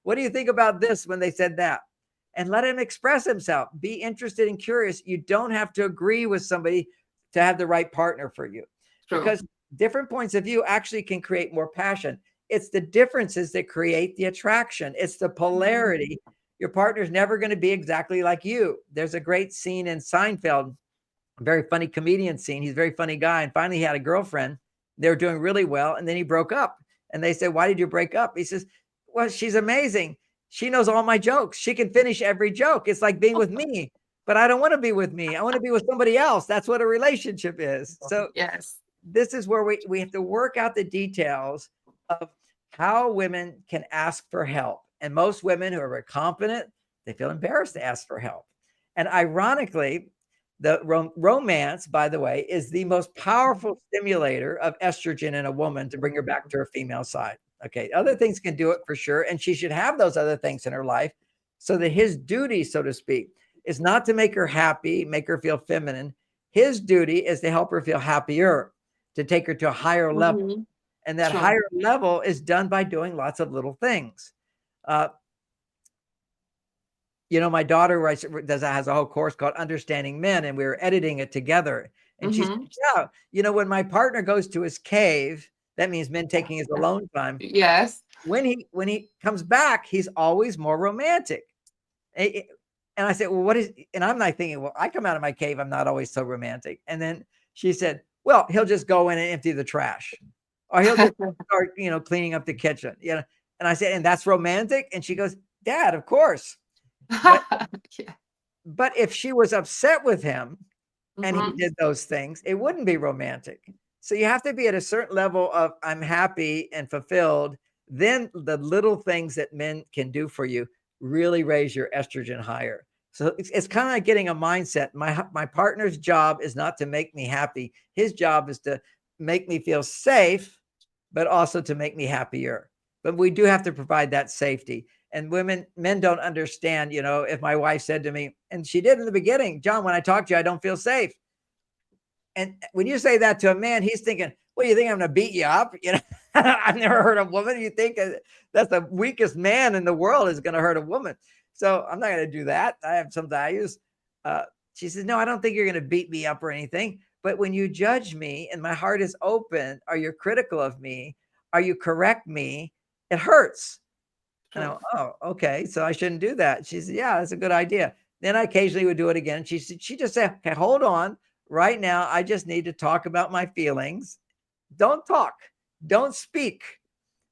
What do you think about this when they said that? And let him express himself. Be interested and curious. You don't have to agree with somebody to have the right partner for you. True. Because different points of view actually can create more passion. It's the differences that create the attraction. It's the polarity. Your partner's never going to be exactly like you. There's a great scene in Seinfeld, a very funny comedian scene. He's a very funny guy. And finally he had a girlfriend. They were doing really well. And then he broke up. And they said, why did you break up? He says, well, she's amazing. She knows all my jokes. She can finish every joke. It's like being with me, but I don't want to be with me. I want to be with somebody else. That's what a relationship is. So yes, this is where we have to work out the details of how women can ask for help. And most women who are very confident, they feel embarrassed to ask for help. And ironically, the romance, by the way, is the most powerful stimulator of estrogen in a woman to bring her back to her female side. Okay. Other things can do it for sure. And she should have those other things in her life so that his duty, so to speak, is not to make her happy, make her feel feminine. His duty is to help her feel happier, to take her to a higher level. Mhm. And that Sure. higher level is done by doing lots of little things. Uh, my daughter has a whole course called Understanding Men, and we were editing it together. And she said, Mhm. yeah, when my partner goes to his cave, that means men taking his alone time. Yes. When he comes back, he's always more romantic. And I said, well, what is, and I'm not thinking, well, I come out of my cave, I'm not always so romantic. And then she said, well, he'll just go in and empty the trash, or he'll just start, cleaning up the kitchen. And I said, and that's romantic? And she goes, Dad, of course. But Yeah. but if she was upset with him and he Mhm. did those things, it wouldn't be romantic. So you have to be at a certain level of I'm happy and fulfilled. Then the little things that men can do for you really raise your estrogen higher. So it's kind of like getting a mindset. My partner's job is not to make me happy. His job is to make me feel safe, but also to make me happier. But we do have to provide that safety. And men don't understand, if my wife said to me, and she did in the beginning, John, when I talk to you, I don't feel safe. And when you say that to a man, he's thinking, well, you think I'm going to beat you up? I've never heard a woman. You think that's the weakest man in the world is going to hurt a woman. So I'm not going to do that. I have some values. She says, no, I don't think you're going to beat me up or anything. But when you judge me and my heart is open, or you're critical of me, or you correct me, it hurts. And I Sure. went, oh, okay. So I shouldn't do that. She said, yeah, that's a good idea. Then I occasionally would do it again. She just said, okay, hold on. Right now, I just need to talk about my feelings. Don't talk. Don't speak.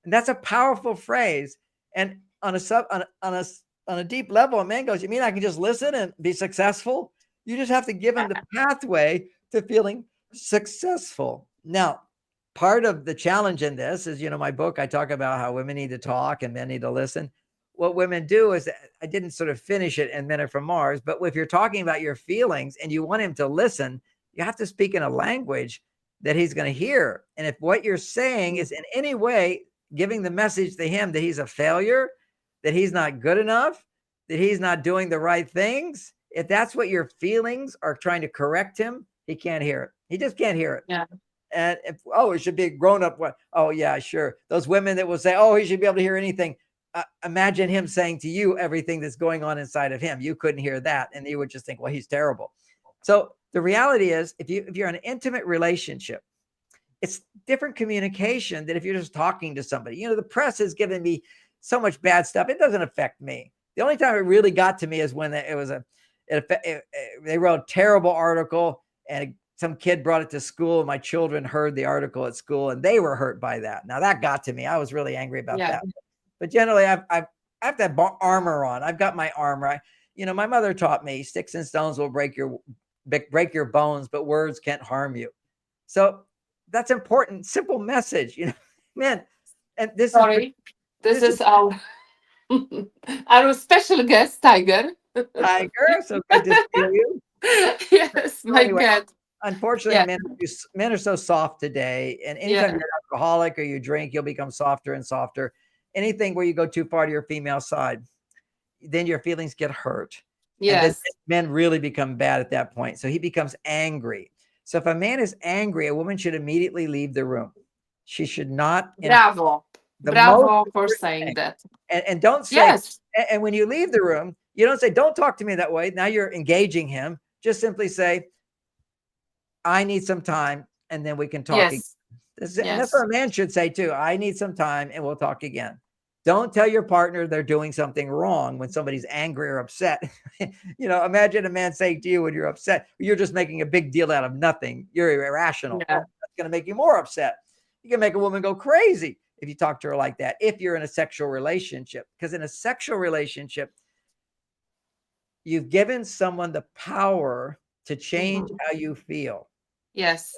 And that's a powerful phrase. And on a deep level, a man goes, you mean I can just listen and be successful? You just have to give him the pathway to feeling successful. Now, part of the challenge in this is, my book, I talk about how women need to talk and men need to listen. What women do is, I didn't sort of finish it in Men Are From Mars, but if you're talking about your feelings and you want him to listen, you have to speak in a language that he's going to hear. And if what you're saying is in any way giving the message to him that he's a failure, that he's not good enough, that he's not doing the right things, if that's what your feelings are trying to correct him, he can't hear it. He just can't hear it. Yeah. And it should be a grown-up one. Oh, yeah, sure. Those women that will say, oh, he should be able to hear anything. Imagine him saying to you everything that's going on inside of him. You couldn't hear that. And you would just think, well, he's terrible. So the reality is, if you're in an intimate relationship, it's different communication than if you're just talking to somebody. The press has given me so much bad stuff. It doesn't affect me. The only time it really got to me is when they wrote a terrible article and some kid brought it to school. My children heard the article at school and they were hurt by that. Now that got to me. I was really angry about Yeah. that. But generally, I have that armor on. I've got my armor. My mother taught me sticks and stones will break your bones, but words can't harm you. So that's important. Simple message, man. And Sorry. This is our our special guest, Tiger. Tiger. So good to see you. Yes, So my anyway, God. unfortunately, Yeah. men are so soft today. And anytime Yeah. you're an alcoholic or you drink, you'll become softer and softer. Anything where you go too far to your female side, then your feelings get hurt. And then Yes. men really become bad at that point. So he becomes angry. So if a man is angry, a woman should immediately leave the room. She should not. Bravo. The most Bravo for important saying thing. that. And don't say, Yes. and when you leave the room, you don't say, don't talk to me that way. Now you're engaging him. Just simply say, I need some time and then we can talk again. Yes. And that's what Yes. a man should say too. I need some time and we'll talk again. Don't tell your partner they're doing something wrong when somebody's angry or upset. Imagine a man saying to you when you're upset, you're just making a big deal out of nothing. You're irrational. Yeah. Oh, that's going to make you more upset. You can make a woman go crazy if you talk to her like that, if you're in a sexual relationship. Because in a sexual relationship, you've given someone the power to change Mhm. how you feel. Yes.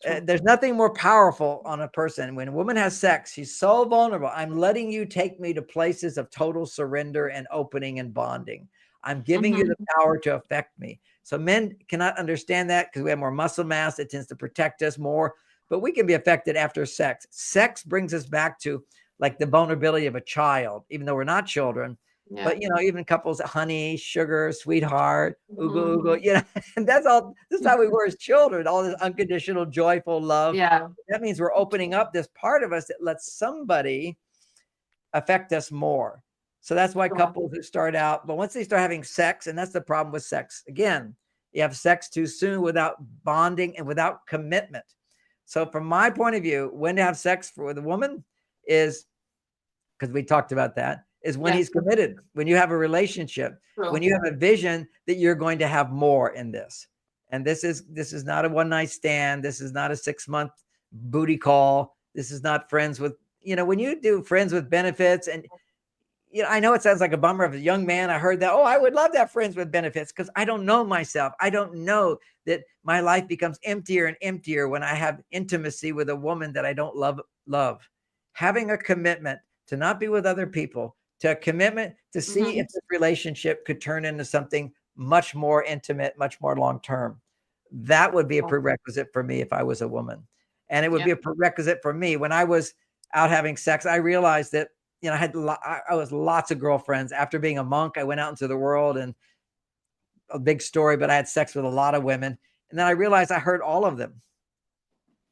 True. There's nothing more powerful on a person. When a woman has sex, she's so vulnerable. I'm letting you take me to places of total surrender and opening and bonding. I'm giving you the Mhm. power to affect me. So men cannot understand that because we have more muscle mass. It tends to protect us more, but we can be affected after sex. Sex brings us back to like the vulnerability of a child, even though we're not children. Yeah. But even couples, honey, sugar, sweetheart, ugo, Mhm. ugo, and that's all. This is how we were as children. All this unconditional, joyful love. Yeah. That means we're opening up this part of us that lets somebody affect us more. So that's why Yeah. couples who start out, but once they start having sex, and that's the problem with sex. Again, you have sex too soon without bonding and without commitment. So from my point of view, when to have sex with a woman is, because we talked about that, is when Yeah. he's committed, when you have a relationship, when True. you have a vision that you're going to have more in this. And this is not a one night stand. This is not a 6 month booty call. This is not friends with, when you do friends with benefits. And I know it sounds like a bummer. Of a young man, I heard that, oh, I would love to have friends with benefits, because I don't know myself. I don't know that my life becomes emptier and emptier when I have intimacy with a woman that I don't love. Having a commitment to not be with other people, to a commitment to see Mhm. if this relationship could turn into something much more intimate, much more long term. That would be a Oh, prerequisite for me if I was a woman. And it would yeah. be a prerequisite for me when I was out having sex. I realized that I was lots of girlfriends. After being a monk, I went out into the world, and a big story, but I had sex with a lot of women. And then I realized I hurt all of them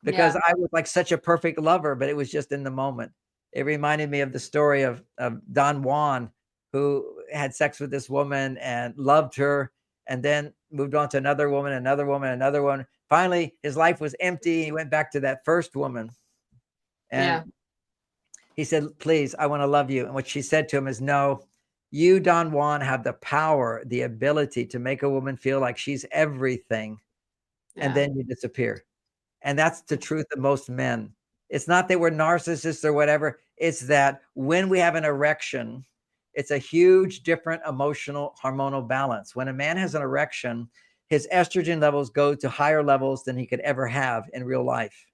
because Yeah. I was like such a perfect lover, but it was just in the moment. It reminded me of the story of Don Juan, who had sex with this woman and loved her, and then moved on to another woman, another woman, another one. Finally, his life was empty. He went back to that first woman. And Yeah. he said, please, I want to love you. And what she said to him is, no, you, Don Juan, have the power, the ability to make a woman feel like she's everything, and Yeah. then you disappear. And that's the truth of most men. It's not that we're narcissists or whatever. It's that when we have an erection, it's a huge different emotional hormonal balance. When a man has an erection, his estrogen levels go to higher levels than he could ever have in real life.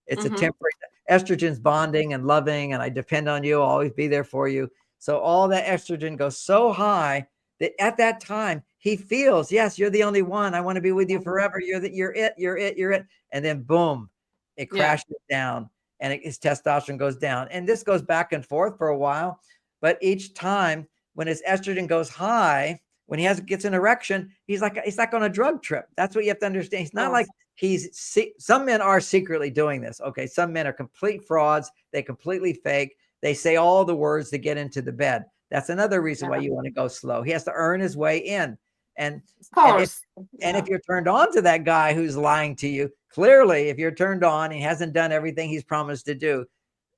It's a Mhm. temporary, estrogen's bonding and loving, and I depend on you, I'll always be there for you. So all that estrogen goes so high that at that time he feels, yes, you're the only one. I want to be with you forever. You're it. And then boom, it Yeah. crashes down, and his testosterone goes down. And this goes back and forth for a while. But each time when his estrogen goes high, when he gets an erection, he's like on a drug trip. That's what you have to understand. He's not like Yes. some men are secretly doing this. Okay. Some men are complete frauds. They completely fake. They say all the words to get into the bed. That's another reason why Yeah. you want to go slow. He has to earn his way in. And Of and if course. and Yeah. if you're turned on to that guy who's lying to you, clearly, if you're turned on, he hasn't done everything he's promised to do,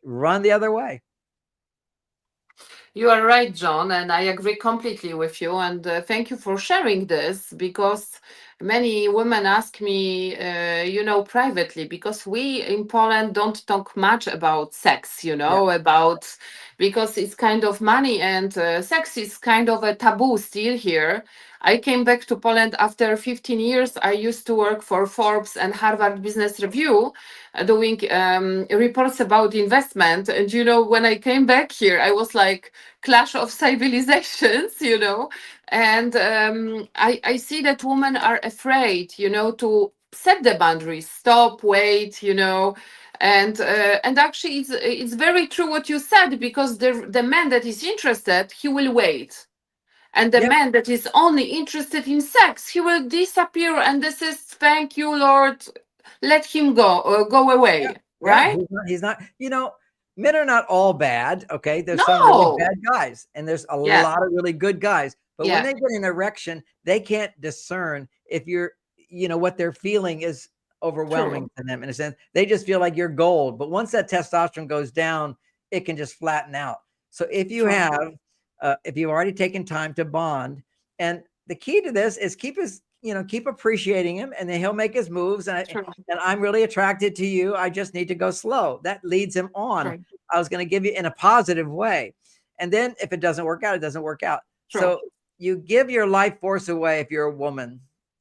run the other way. You are right, John, and I agree completely with you. And thank you for sharing this, because many women ask me, privately, because we in Poland don't talk much about sex, Yeah. because it's kind of money, and sex is kind of a taboo still here. I came back to Poland after 15 years. I used to work for Forbes and Harvard Business Review, doing reports about investment. And, when I came back here, I was like, clash of civilizations, and I see that women are afraid, to set the boundaries, stop, wait, and actually it's very true what you said, because the man that is interested, he will wait, and the Yep. man that is only interested in sex, he will disappear, and this is, thank you, Lord, let him go Yeah. away, Yeah. right? He's not, men are not all bad. Okay. There's some really No. bad guys, and there's a Yeah. lot of really good guys. But when Yeah. they get an erection, they can't discern if what they're feeling is overwhelming True. to them in a sense. They just feel like you're gold. But once that testosterone goes down, it can just flatten out. So True. if you've already taken time to bond, and the key to this is keep appreciating him, and then he'll make his moves. True. And I'm really attracted to you. I just need to go slow. That leads him on. True. I was going to give you in a positive way. And then if it doesn't work out, it doesn't work out. True. So you give your life force away if you're a woman,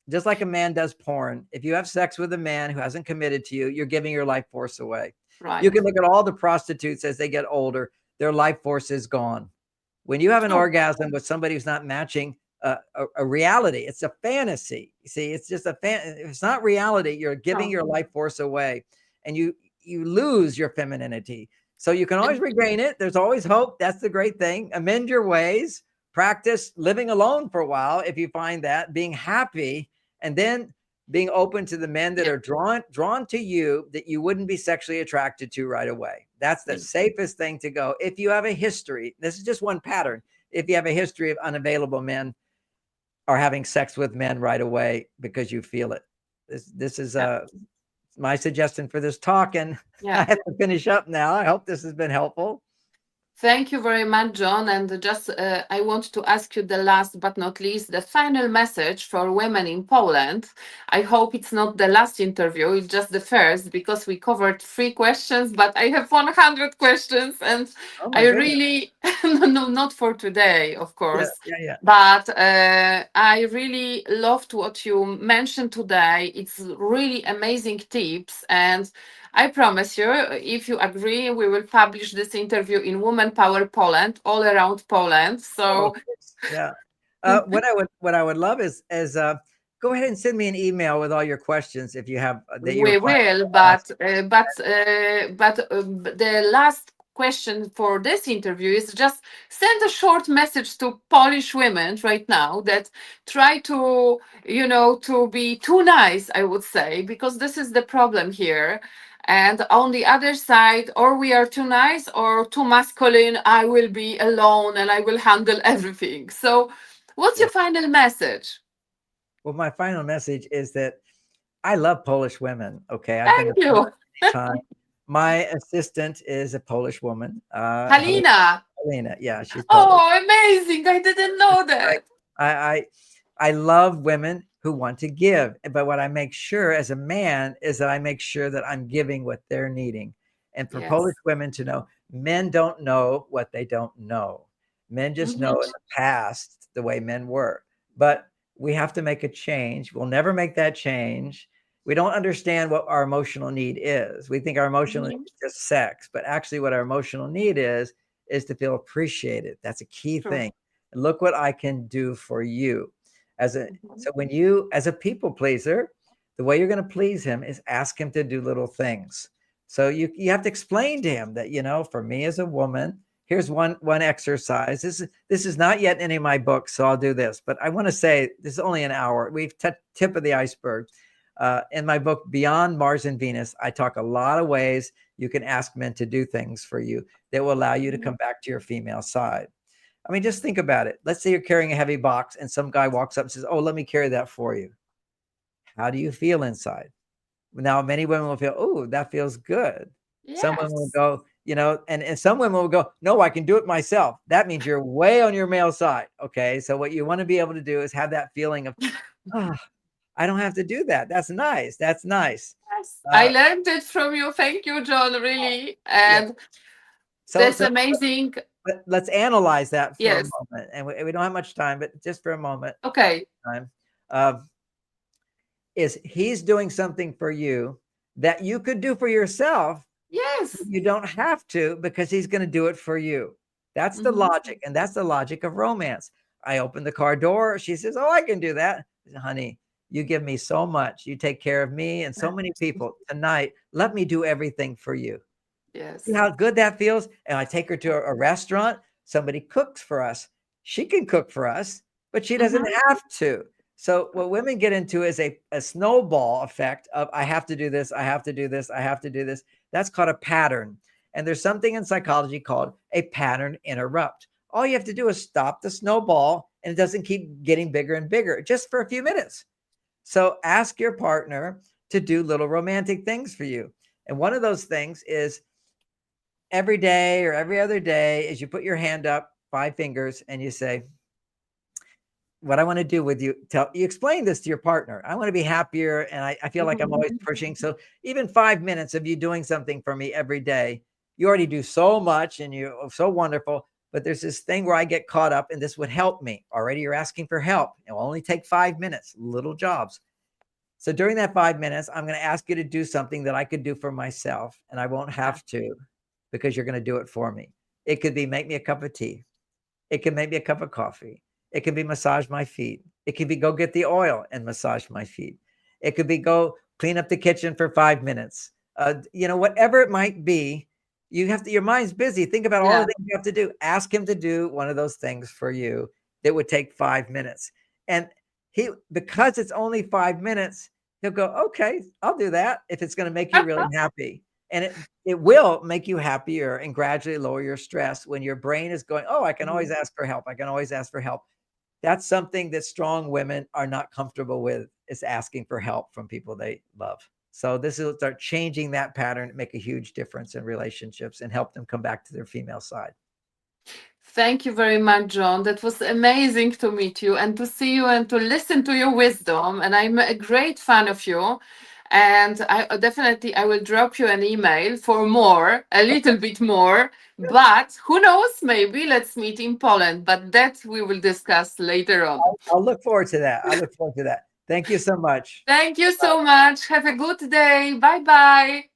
just like a man does porn. If you have sex with a man who hasn't committed to you, you're giving your life force away. You Right. can look at all the prostitutes as they get older, their life force is gone. When you have an True. orgasm with somebody who's not matching a reality, it's a fantasy. You see, it's just if it's not reality, you're giving True. your life force away, and you lose your femininity. So you can always And regain it. There's always hope. That's the great thing. Amend your ways, practice living alone for a while if you find that, being happy, and then being open to the men that Yeah. are drawn to you that you wouldn't be sexually attracted to right away. That's the Yeah. safest thing to go. If you have a history, this is just one pattern. If you have a history of unavailable men or having sex with men right away because you feel it. This is Yeah. my suggestion for this talk, and I Yeah. have to finish up now. I hope this has been helpful. Thank you very much, John. And just I want to ask you the last but not least, the final message for women in Poland. I hope it's not the last interview, it's just the first, because we covered 3 questions, but I have 100 questions. And Oh my I goodness. really, no, not for today, of Yeah, course, yeah, yeah. but I really loved what you mentioned today. It's really amazing tips. And I promise you, if you agree, we will publish this interview in Woman Power Poland, all around Poland. Oh, So yeah. What I would love is go ahead and send me an email with all your questions if you have that you were we planning will, to ask. the last question for this interview is just send a short message to Polish women right now that try to, to be too nice, I would say, because this is the problem here. And on the other side, or we are too nice or too masculine, I will be alone and I will handle everything. So, what's Yeah. your final message? Well, my final message is that I love Polish women. Okay, I've been to Thank Poland you. many times. My assistant is a Polish woman. Halina. Helena. Yeah, she's Polish. Oh, amazing. I didn't know Right. that. I, I I love women who want to give, but what I make sure as a man is that I make sure that I'm giving what they're needing. And for Polish Yes. women to know, men don't know what they don't know. Men just know Mhm. in the past the way men were. But we have to make a change. We'll never make that change. We don't understand what our emotional need is. We think our emotional need Mhm. is just sex, but actually what our emotional need is to feel appreciated. That's a key True. thing. Look what I can do for you. Mhm. So when you, as a people pleaser, the way you're going to please him is ask him to do little things. So you have to explain to him that, for me as a woman, here's one exercise. This is not yet in any of my books, so I'll do this. But I want to say this is only an hour. We've tip of the iceberg. In my book Beyond Mars and Venus, I talk a lot of ways you can ask men to do things for you that will allow you to come back to your female side. I mean, just think about it. Let's say you're carrying a heavy box and some guy walks up and says, "Oh, let me carry that for you." How do you feel inside? Now, many women will feel, "Oh, that feels good." Some women will Yes. go, and some women will go, "No, I can do it myself." That means you're way on your male side. Okay. So, what you want to be able to do is have that feeling of, "Oh, I don't have to do that. That's nice. That's nice." Yes. I Uh, learned it from you. Thank you, John, really. yeah. And So, that's so amazing. let's analyze that for a Yes. moment. And we don't have much time, but just for a moment, Okay. time. Uh, is he's doing something for you that you could do for yourself. Yes. You don't have to because he's going to do it for you. That's the Mhm. logic. And that's the logic of romance. I open the car door. She says, "Oh, I can do that." I said, "Honey, you give me so much. You take care of me and so many people tonight. Let me do everything for you." See Yes. how good that feels? And I take her to a restaurant. Somebody cooks for us. She can cook for us, but she doesn't Mhm. have to. So what women get into is a snowball effect of I have to do this, I have to do this, I have to do this. That's called a pattern. And there's something in psychology called a pattern interrupt. All you have to do is stop the snowball and it doesn't keep getting bigger and bigger just for a few minutes. So ask your partner to do little romantic things for you. And one of those things is every day or every other day is you put your hand up, 5 fingers, and you say, "What I want to do with you," you explain this to your partner. "I want to be happier and I feel like I'm always Mhm. pushing. So even 5 minutes of you doing something for me every day, you already do so much and you're so wonderful. But there's this thing where I get caught up and this would help me. Already you're asking for help. It will only take 5 minutes, little jobs. So during that 5 minutes, I'm going to ask you to do something that I could do for myself and I won't Yeah. have to because you're going to do it for me. It could be make me a cup of tea. It can make me a cup of coffee. It can be massage my feet. It could be go get the oil and massage my feet. It could be go clean up the kitchen for 5 minutes. Whatever it might be, you have to, your mind's busy. Think about all the Yeah. things you have to do. Ask him to do one of those things for you. that would take 5 minutes. And because it's only 5 minutes, he'll go, okay, I'll do that if it's going to make you really happy. And it will make you happier and gradually lower your stress when your brain is going, oh, I can always ask for help. I can always ask for help. That's something that strong women are not comfortable with, is asking for help from people they love. So this will start changing that pattern, make a huge difference in relationships and help them come back to their female side. Thank you very much, John. That was amazing to meet you and to see you and to listen to your wisdom. And I'm a great fan of you. And I definitely I will drop you an email for more, a little bit more. But who knows? Maybe let's meet in Poland. But that we will discuss later on. I'll look forward to that. I look forward to that. Thank you so much. Thank you so much. Have a good day. Bye bye.